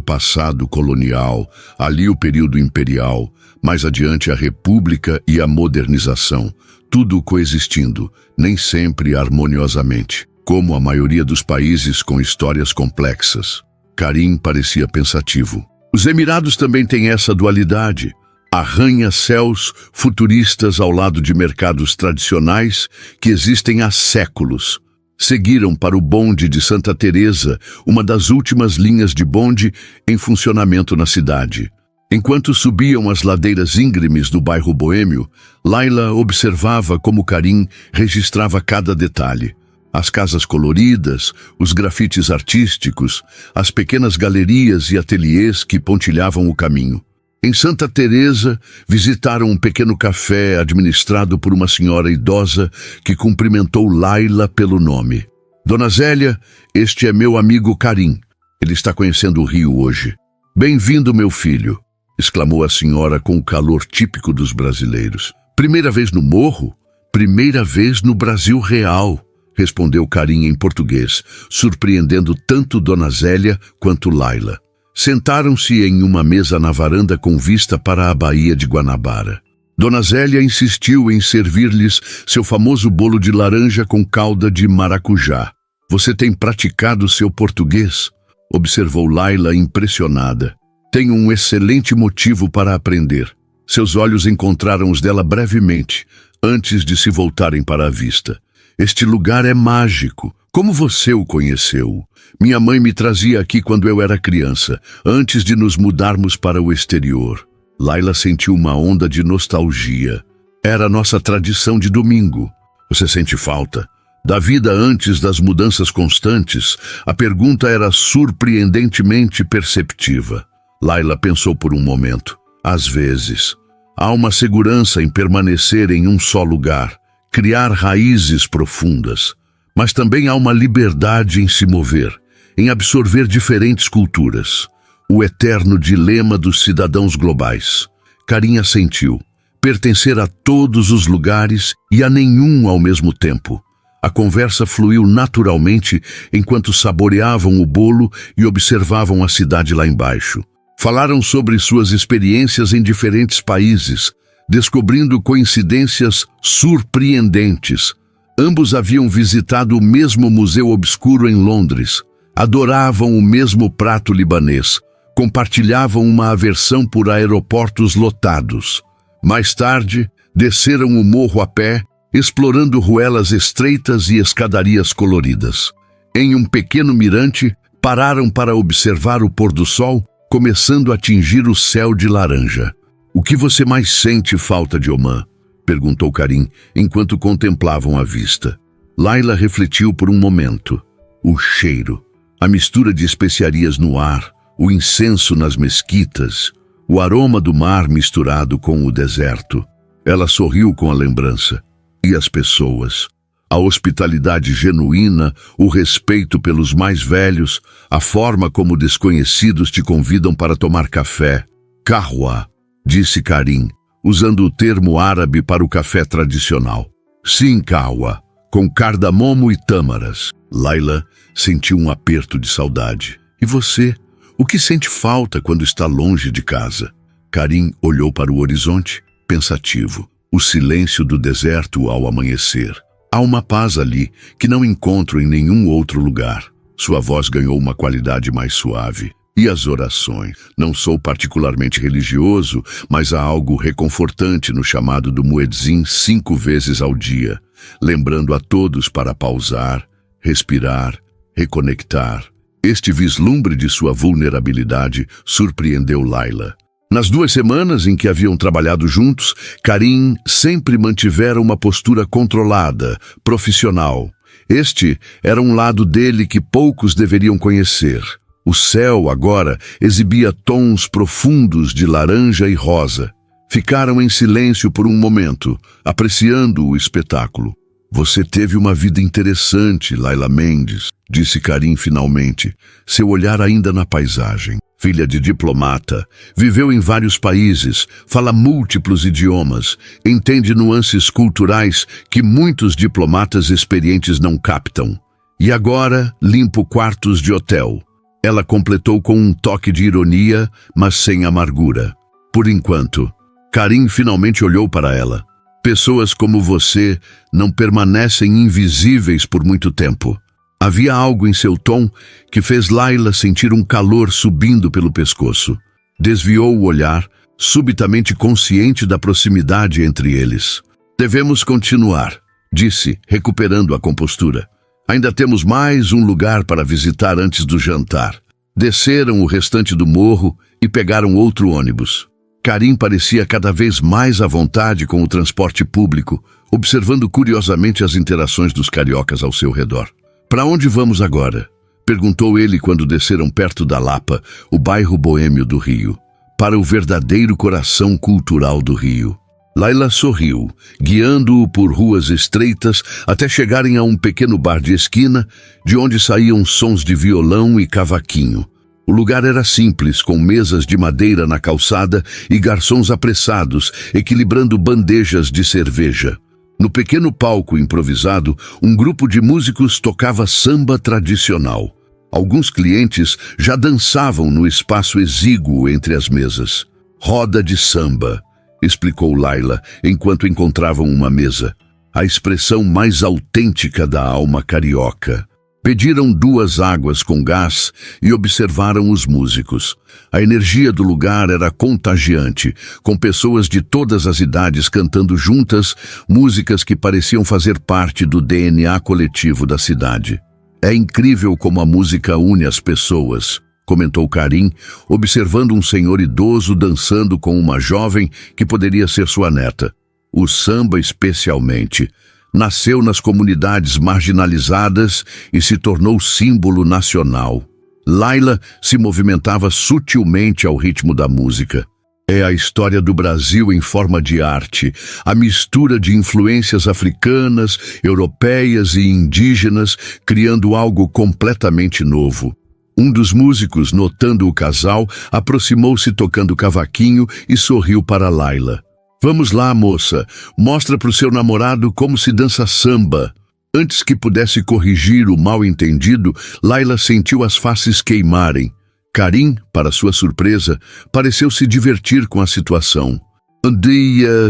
passado colonial, ali o período imperial, mais adiante a república e a modernização, tudo coexistindo, nem sempre harmoniosamente, como a maioria dos países com histórias complexas." Karim parecia pensativo. "Os Emirados também têm essa dualidade. Arranha-céus futuristas ao lado de mercados tradicionais que existem há séculos. Seguiram para o bonde de Santa Teresa, uma das últimas linhas de bonde em funcionamento na cidade. Enquanto subiam as ladeiras íngremes do bairro boêmio, Laila observava como Karim registrava cada detalhe. As casas coloridas, os grafites artísticos, as pequenas galerias e ateliês que pontilhavam o caminho. Em Santa Teresa, visitaram um pequeno café administrado por uma senhora idosa que cumprimentou Laila pelo nome. Dona Zélia, este é meu amigo Karim. Ele está conhecendo o Rio hoje. Bem-vindo, meu filho, exclamou a senhora com o calor típico dos brasileiros. Primeira vez no morro? Primeira vez no Brasil real, respondeu Karim em português, surpreendendo tanto Dona Zélia quanto Laila. Sentaram-se em uma mesa na varanda com vista para a Baía de Guanabara. Dona Zélia insistiu em servir-lhes seu famoso bolo de laranja com calda de maracujá. Você tem praticado seu português? Observou Laila impressionada. Tenho um excelente motivo para aprender. Seus olhos encontraram os dela brevemente, antes de se voltarem para a vista. Este lugar é mágico. Como você o conheceu? Minha mãe me trazia aqui quando eu era criança, antes de nos mudarmos para o exterior. Laila sentiu uma onda de nostalgia. Era nossa tradição de domingo. Você sente falta? Da vida antes das mudanças constantes, a pergunta era surpreendentemente perceptiva. Laila pensou por um momento. Às vezes, há uma segurança em permanecer em um só lugar, criar raízes profundas. Mas também há uma liberdade em se mover, em absorver diferentes culturas. O eterno dilema dos cidadãos globais. Karim assentiu. Pertencer a todos os lugares e a nenhum ao mesmo tempo. A conversa fluiu naturalmente enquanto saboreavam o bolo e observavam a cidade lá embaixo. Falaram sobre suas experiências em diferentes países, descobrindo coincidências surpreendentes. Ambos haviam visitado o mesmo museu obscuro em Londres, adoravam o mesmo prato libanês, compartilhavam uma aversão por aeroportos lotados. Mais tarde, desceram o morro a pé, explorando ruelas estreitas e escadarias coloridas. Em um pequeno mirante, pararam para observar o pôr do sol, começando a tingir o céu de laranja. O que você mais sente falta de Omã? Perguntou Karim, enquanto contemplavam a vista. Laila refletiu por um momento. O cheiro, a mistura de especiarias no ar, o incenso nas mesquitas, o aroma do mar misturado com o deserto. Ela sorriu com a lembrança. E as pessoas? A hospitalidade genuína, o respeito pelos mais velhos, a forma como desconhecidos te convidam para tomar café. Kahwa, disse Karim, usando o termo árabe para o café tradicional. Sim, kahwa, com cardamomo e tâmaras. Laila sentiu um aperto de saudade. E você? O que sente falta quando está longe de casa? Karim olhou para o horizonte, pensativo. O silêncio do deserto ao amanhecer. Há uma paz ali que não encontro em nenhum outro lugar. Sua voz ganhou uma qualidade mais suave. E as orações? Não sou particularmente religioso, mas há algo reconfortante no chamado do muezzin 5 vezes ao dia, lembrando a todos para pausar, respirar, reconectar. Este vislumbre de sua vulnerabilidade surpreendeu Laila. Nas 2 semanas em que haviam trabalhado juntos, Karim sempre mantivera uma postura controlada, profissional. Este era um lado dele que poucos deveriam conhecer. O céu, agora, exibia tons profundos de laranja e rosa. Ficaram em silêncio por um momento, apreciando o espetáculo. Você teve uma vida interessante, Laila Mendes, disse Karim finalmente, seu olhar ainda na paisagem. Filha de diplomata, viveu em vários países, fala múltiplos idiomas, entende nuances culturais que muitos diplomatas experientes não captam. E agora, limpo quartos de hotel. Ela completou com um toque de ironia, mas sem amargura. Por enquanto, Karim finalmente olhou para ela. Pessoas como você não permanecem invisíveis por muito tempo. Havia algo em seu tom que fez Laila sentir um calor subindo pelo pescoço. Desviou o olhar, subitamente consciente da proximidade entre eles. Devemos continuar, disse, recuperando a compostura. Ainda temos mais um lugar para visitar antes do jantar. Desceram o restante do morro e pegaram outro ônibus. Karim parecia cada vez mais à vontade com o transporte público, observando curiosamente as interações dos cariocas ao seu redor. "Para onde vamos agora?" perguntou ele quando desceram perto da Lapa, o bairro boêmio do Rio. "Para o verdadeiro coração cultural do Rio." Laila sorriu, guiando-o por ruas estreitas até chegarem a um pequeno bar de esquina, de onde saíam sons de violão e cavaquinho. O lugar era simples, com mesas de madeira na calçada e garçons apressados, equilibrando bandejas de cerveja. No pequeno palco improvisado, um grupo de músicos tocava samba tradicional. Alguns clientes já dançavam no espaço exíguo entre as mesas. "Roda de samba", explicou Laila, enquanto encontravam uma mesa. A expressão mais autêntica da alma carioca. Pediram 2 águas com gás e observaram os músicos. A energia do lugar era contagiante, com pessoas de todas as idades cantando juntas músicas que pareciam fazer parte do DNA coletivo da cidade. "É incrível como a música une as pessoas", comentou Karim, observando um senhor idoso dançando com uma jovem que poderia ser sua neta. O samba, especialmente, nasceu nas comunidades marginalizadas e se tornou símbolo nacional. Laila se movimentava sutilmente ao ritmo da música. É a história do Brasil em forma de arte, a mistura de influências africanas, europeias e indígenas, criando algo completamente novo. Um dos músicos, notando o casal, aproximou-se tocando cavaquinho e sorriu para Laila. "Vamos lá, moça, mostra para o seu namorado como se dança samba." Antes que pudesse corrigir o mal-entendido, Laila sentiu as faces queimarem. Karim, para sua surpresa, pareceu se divertir com a situação.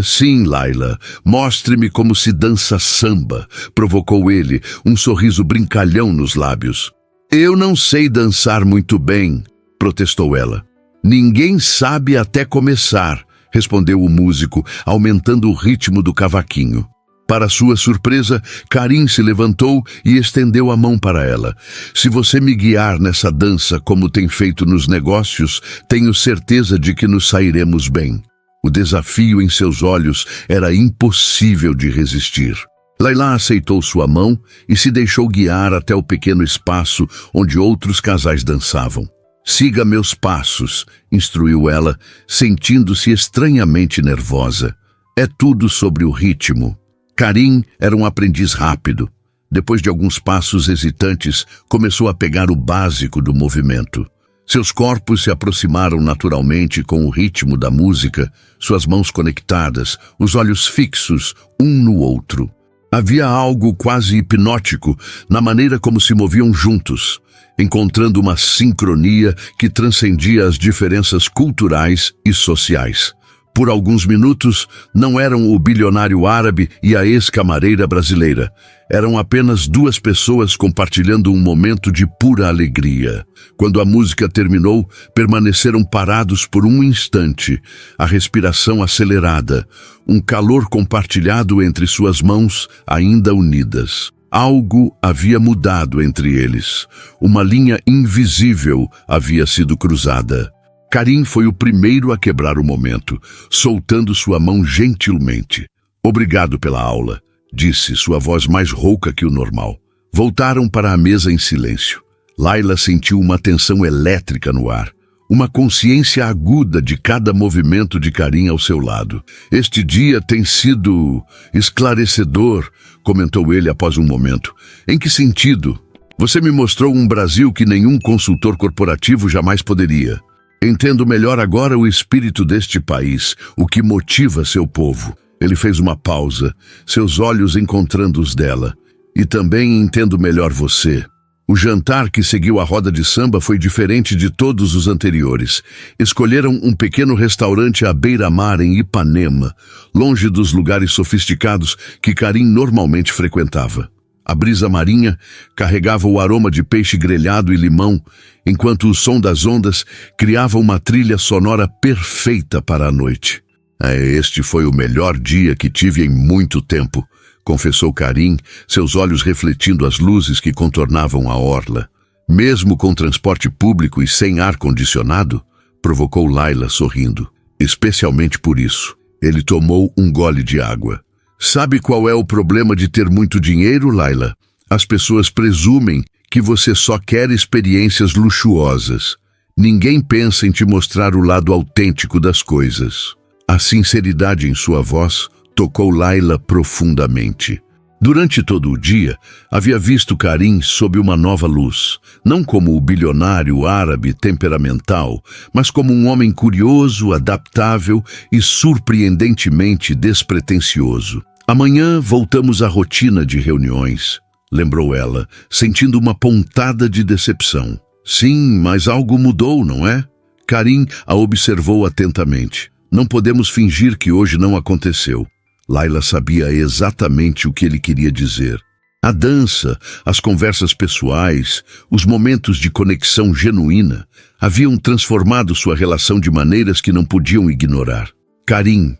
Sim, Laila, mostre-me como se dança samba", provocou ele, um sorriso brincalhão nos lábios. "Eu não sei dançar muito bem", protestou ela. "Ninguém sabe até começar", respondeu o músico, aumentando o ritmo do cavaquinho. Para sua surpresa, Karim se levantou e estendeu a mão para ela. "Se você me guiar nessa dança como tem feito nos negócios, tenho certeza de que nos sairemos bem." O desafio em seus olhos era impossível de resistir. Laila aceitou sua mão e se deixou guiar até o pequeno espaço onde outros casais dançavam. "Siga meus passos", instruiu ela, sentindo-se estranhamente nervosa. "É tudo sobre o ritmo." Karim era um aprendiz rápido. Depois de alguns passos hesitantes, começou a pegar o básico do movimento. Seus corpos se aproximaram naturalmente com o ritmo da música, suas mãos conectadas, os olhos fixos um no outro. Havia algo quase hipnótico na maneira como se moviam juntos, encontrando uma sincronia que transcendia as diferenças culturais e sociais. Por alguns minutos, não eram o bilionário árabe e a ex-camareira brasileira. Eram apenas 2 pessoas compartilhando um momento de pura alegria. Quando a música terminou, permaneceram parados por um instante, a respiração acelerada, um calor compartilhado entre suas mãos ainda unidas. Algo havia mudado entre eles. Uma linha invisível havia sido cruzada. Karim foi o primeiro a quebrar o momento, soltando sua mão gentilmente. "Obrigado pela aula", disse, sua voz mais rouca que o normal. Voltaram para a mesa em silêncio. Laila sentiu uma tensão elétrica no ar, uma consciência aguda de cada movimento de Karim ao seu lado. "Este dia tem sido esclarecedor", comentou ele após um momento. "Em que sentido?" "Você me mostrou um Brasil que nenhum consultor corporativo jamais poderia. Entendo melhor agora o espírito deste país, o que motiva seu povo." Ele fez uma pausa, seus olhos encontrando os dela. "E também entendo melhor você." O jantar que seguiu a roda de samba foi diferente de todos os anteriores. Escolheram um pequeno restaurante à beira-mar em Ipanema, longe dos lugares sofisticados que Karim normalmente frequentava. A brisa marinha carregava o aroma de peixe grelhado e limão, enquanto o som das ondas criava uma trilha sonora perfeita para a noite. Este foi o melhor dia que tive em muito tempo", confessou Karim, seus olhos refletindo as luzes que contornavam a orla. Mesmo com transporte público e sem ar-condicionado? Provocou Laila sorrindo. Especialmente por isso. Ele tomou um gole de água. Sabe qual é o problema de ter muito dinheiro, Laila? As pessoas presumem que você só quer experiências luxuosas. Ninguém pensa em te mostrar o lado autêntico das coisas. A sinceridade em sua voz tocou Laila profundamente. Durante todo o dia, havia visto Karim sob uma nova luz, não como o bilionário árabe temperamental, mas como um homem curioso, adaptável e surpreendentemente despretensioso. Amanhã voltamos à rotina de reuniões, lembrou ela, sentindo uma pontada de decepção. Sim, mas algo mudou, não é? Karim a observou atentamente. Não podemos fingir que hoje não aconteceu. Laila sabia exatamente o que ele queria dizer. A dança, as conversas pessoais, os momentos de conexão genuína haviam transformado sua relação de maneiras que não podiam ignorar. Karim,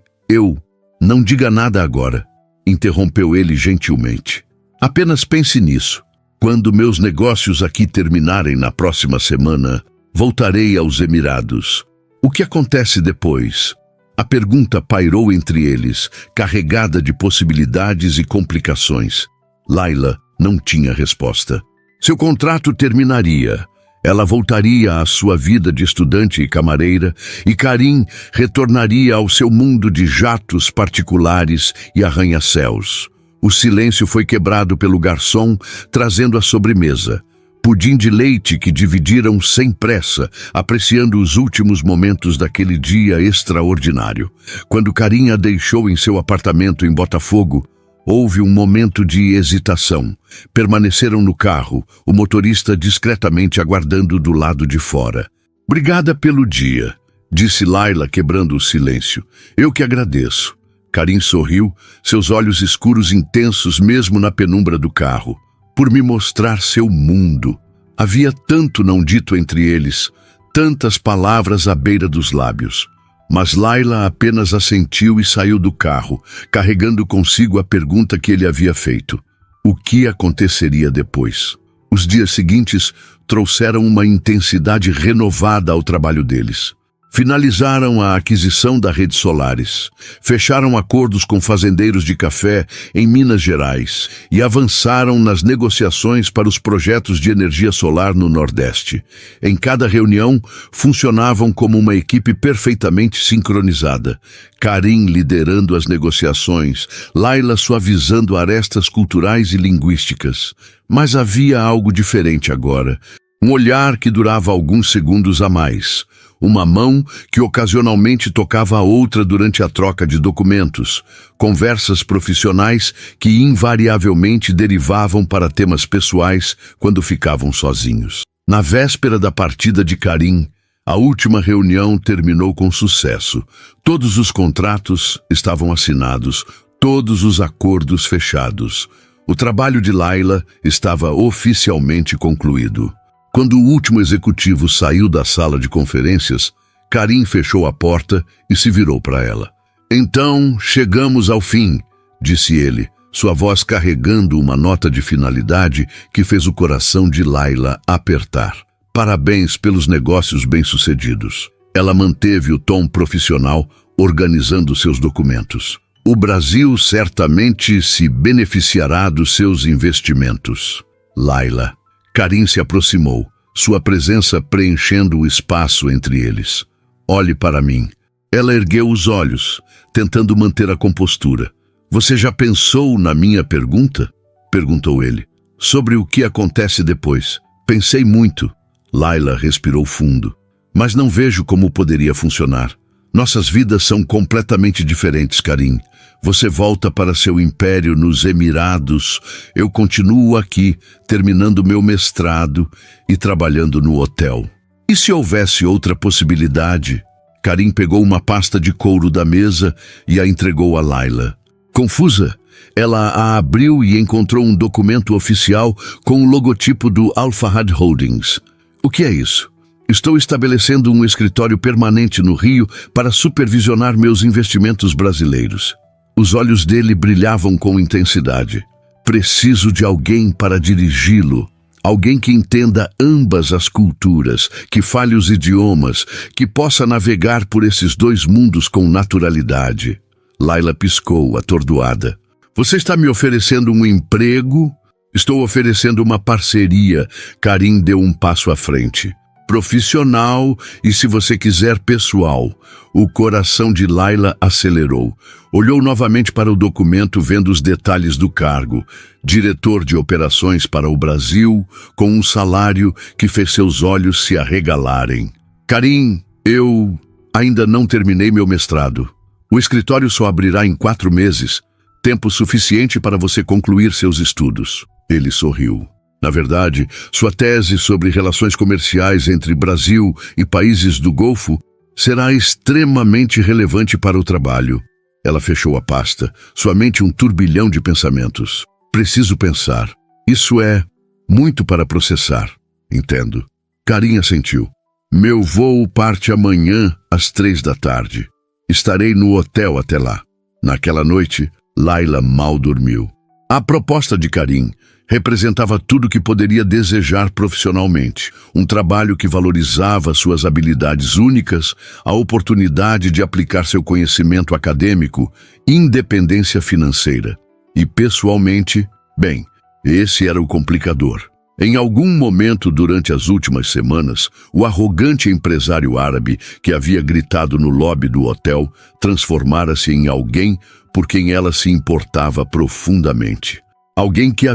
não diga nada agora, interrompeu ele gentilmente. Apenas pense nisso. Quando meus negócios aqui terminarem na próxima semana, voltarei aos Emirados. O que acontece depois? A pergunta pairou entre eles, carregada de possibilidades e complicações. Laila não tinha resposta. Seu contrato terminaria. Ela voltaria à sua vida de estudante e camareira, e Karim retornaria ao seu mundo de jatos particulares e arranha-céus. O silêncio foi quebrado pelo garçom, trazendo a sobremesa. Pudim de leite que dividiram sem pressa, apreciando os últimos momentos daquele dia extraordinário. Quando Karim a deixou em seu apartamento em Botafogo, houve um momento de hesitação. Permaneceram no carro, o motorista discretamente aguardando do lado de fora. Obrigada pelo dia, disse Laila, quebrando o silêncio. Eu que agradeço. Karim sorriu, seus olhos escuros intensos mesmo na penumbra do carro. Por me mostrar seu mundo. Havia tanto não dito entre eles, tantas palavras à beira dos lábios. Mas Laila apenas assentiu e saiu do carro, carregando consigo a pergunta que ele havia feito. O que aconteceria depois? Os dias seguintes trouxeram uma intensidade renovada ao trabalho deles. Finalizaram a aquisição da rede Solaris, fecharam acordos com fazendeiros de café em Minas Gerais e avançaram nas negociações para os projetos de energia solar no Nordeste. Em cada reunião, funcionavam como uma equipe perfeitamente sincronizada. Karim liderando as negociações, Laila suavizando arestas culturais e linguísticas. Mas havia algo diferente agora. Um olhar que durava alguns segundos a mais. Uma mão que ocasionalmente tocava a outra durante a troca de documentos, conversas profissionais que invariavelmente derivavam para temas pessoais quando ficavam sozinhos. Na véspera da partida de Karim, a última reunião terminou com sucesso. Todos os contratos estavam assinados, todos os acordos fechados. O trabalho de Laila estava oficialmente concluído. Quando o último executivo saiu da sala de conferências, Karim fechou a porta e se virou para ela. Então, chegamos ao fim, disse ele, sua voz carregando uma nota de finalidade que fez o coração de Laila apertar. Parabéns pelos negócios bem-sucedidos. Ela manteve o tom profissional, organizando seus documentos. O Brasil certamente se beneficiará dos seus investimentos. Laila. Karim se aproximou, sua presença preenchendo o espaço entre eles. Olhe para mim. Ela ergueu os olhos, tentando manter a compostura. Você já pensou na minha pergunta? Perguntou ele. Sobre o que acontece depois. Pensei muito. Laila respirou fundo. Mas não vejo como poderia funcionar. Nossas vidas são completamente diferentes, Karim. Você volta para seu império nos Emirados. Eu continuo aqui, terminando meu mestrado e trabalhando no hotel. E se houvesse outra possibilidade? Karim pegou uma pasta de couro da mesa e a entregou a Laila. Confusa, ela a abriu e encontrou um documento oficial com o logotipo do Al Fahad Holdings. O que é isso? Estou estabelecendo um escritório permanente no Rio para supervisionar meus investimentos brasileiros. Os olhos dele brilhavam com intensidade. Preciso de alguém para dirigi-lo. Alguém que entenda ambas as culturas, que fale os idiomas, que possa navegar por esses dois mundos com naturalidade. Layla piscou, atordoada. Você está me oferecendo um emprego? Estou oferecendo uma parceria. Karim deu um passo à frente. Profissional e, se você quiser, pessoal. O coração de Layla acelerou. Olhou novamente para o documento, vendo os detalhes do cargo. Diretor de operações para o Brasil, com um salário que fez seus olhos se arregalarem. Karim, eu ainda não terminei meu mestrado. O escritório só abrirá em 4 meses. Tempo suficiente para você concluir seus estudos. Ele sorriu. Na verdade, sua tese sobre relações comerciais entre Brasil e países do Golfo será extremamente relevante para o trabalho. Ela fechou a pasta, sua mente um turbilhão de pensamentos. Preciso pensar. Isso é muito para processar. Entendo. Karim assentiu. Meu voo parte amanhã às 3 da tarde. Estarei no hotel até lá. Naquela noite, Layla mal dormiu. A proposta de Karim representava tudo que poderia desejar profissionalmente. Um trabalho que valorizava suas habilidades únicas, a oportunidade de aplicar seu conhecimento acadêmico, independência financeira. E pessoalmente, bem, esse era o complicador. Em algum momento durante as últimas semanas, o arrogante empresário árabe que havia gritado no lobby do hotel transformara-se em alguém por quem ela se importava profundamente. Alguém que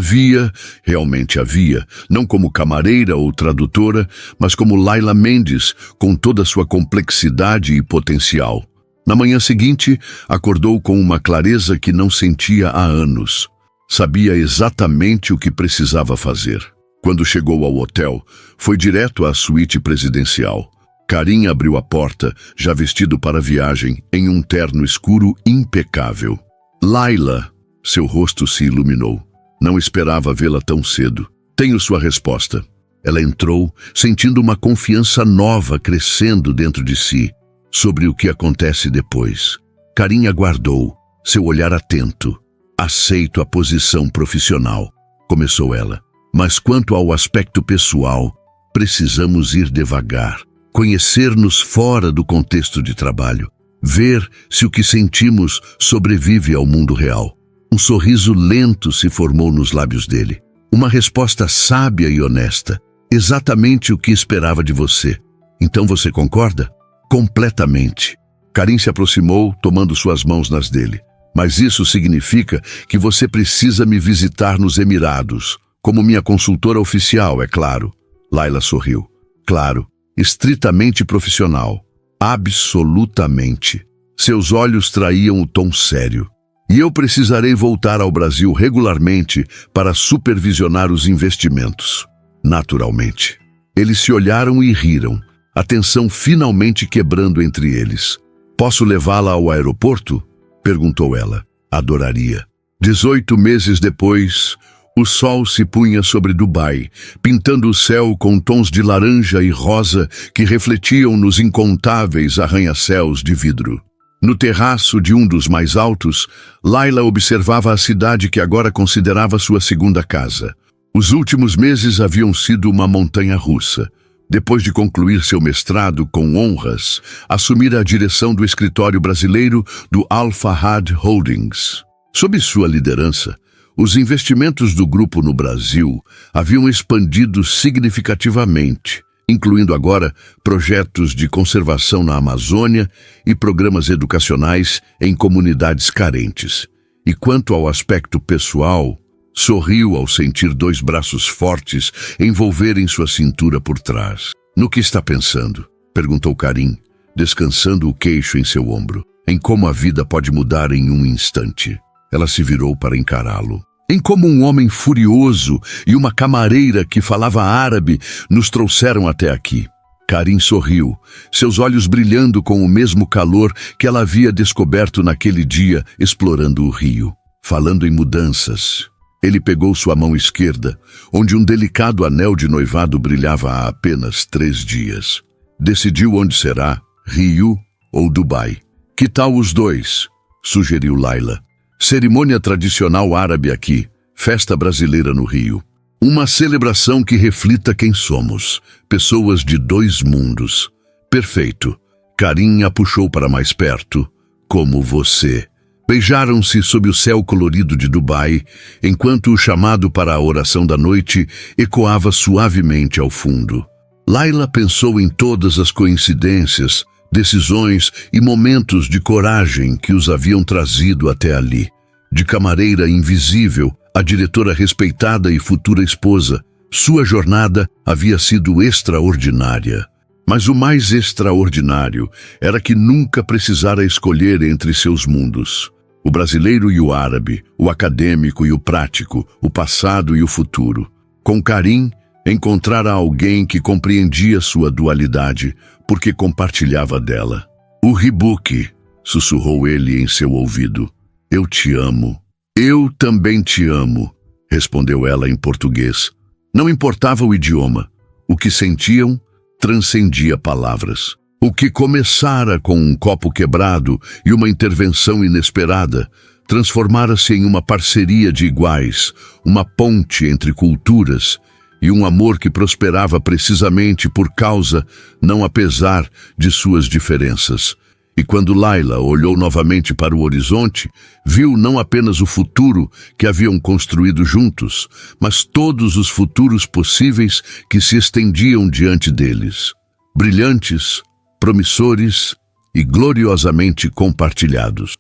realmente havia, não como camareira ou tradutora, mas como Layla Mendes, com toda sua complexidade e potencial. Na manhã seguinte, acordou com uma clareza que não sentia há anos. Sabia exatamente o que precisava fazer. Quando chegou ao hotel, foi direto à suíte presidencial. Karim abriu a porta, já vestido para a viagem, em um terno escuro impecável. Layla, seu rosto se iluminou. Não esperava vê-la tão cedo. Tenho sua resposta. Ela entrou, sentindo uma confiança nova crescendo dentro de si, sobre o que acontece depois. Karim aguardou, seu olhar atento. Aceito a posição profissional, começou ela. Mas quanto ao aspecto pessoal, precisamos ir devagar. Conhecer-nos fora do contexto de trabalho. Ver se o que sentimos sobrevive ao mundo real. Um sorriso lento se formou nos lábios dele. Uma resposta sábia e honesta. Exatamente o que esperava de você. Então você concorda? Completamente. Karim se aproximou, tomando suas mãos nas dele. Mas isso significa que você precisa me visitar nos Emirados. Como minha consultora oficial, é claro. Layla sorriu. Claro. Estritamente profissional. Absolutamente. Seus olhos traíam o tom sério. E eu precisarei voltar ao Brasil regularmente para supervisionar os investimentos. Naturalmente. Eles se olharam e riram, a tensão finalmente quebrando entre eles. Posso levá-la ao aeroporto? Perguntou ela. Adoraria. 18 meses depois, o sol se punha sobre Dubai, pintando o céu com tons de laranja e rosa que refletiam nos incontáveis arranha-céus de vidro. No terraço de um dos mais altos, Layla observava a cidade que agora considerava sua segunda casa. Os últimos meses haviam sido uma montanha-russa. Depois de concluir seu mestrado com honras, assumira a direção do escritório brasileiro do Al Fahad Holdings. Sob sua liderança, os investimentos do grupo no Brasil haviam expandido significativamente, incluindo agora projetos de conservação na Amazônia e programas educacionais em comunidades carentes. E quanto ao aspecto pessoal, sorriu ao sentir 2 braços fortes envolverem sua cintura por trás. No que está pensando? Perguntou Karim, descansando o queixo em seu ombro. Em como a vida pode mudar em um instante. Ela se virou para encará-lo. Em como um homem furioso e uma camareira que falava árabe nos trouxeram até aqui. Karim sorriu, seus olhos brilhando com o mesmo calor que ela havia descoberto naquele dia explorando o rio. Falando em mudanças, ele pegou sua mão esquerda, onde um delicado anel de noivado brilhava há apenas 3 dias. Decidiu onde será, Rio ou Dubai. Que tal os 2? Sugeriu Layla. Cerimônia tradicional árabe aqui, festa brasileira no Rio. Uma celebração que reflita quem somos, pessoas de dois mundos. Perfeito. Karim a puxou para mais perto, como você. Beijaram-se sob o céu colorido de Dubai, enquanto o chamado para a oração da noite ecoava suavemente ao fundo. Layla pensou em todas as coincidências, decisões e momentos de coragem que os haviam trazido até ali. De camareira invisível, a diretora respeitada e futura esposa, sua jornada havia sido extraordinária. Mas o mais extraordinário era que nunca precisara escolher entre seus mundos. O brasileiro e o árabe, o acadêmico e o prático, o passado e o futuro. Com Karim, encontrara alguém que compreendia sua dualidade, porque compartilhava dela. O Ribuki, sussurrou ele em seu ouvido. Eu te amo. Eu também te amo, respondeu ela em português. Não importava o idioma. O que sentiam transcendia palavras. O que começara com um copo quebrado e uma intervenção inesperada, transformara-se em uma parceria de iguais, uma ponte entre culturas e um amor que prosperava precisamente por causa, não apesar, de suas diferenças. E quando Layla olhou novamente para o horizonte, viu não apenas o futuro que haviam construído juntos, mas todos os futuros possíveis que se estendiam diante deles. Brilhantes, promissores e gloriosamente compartilhados.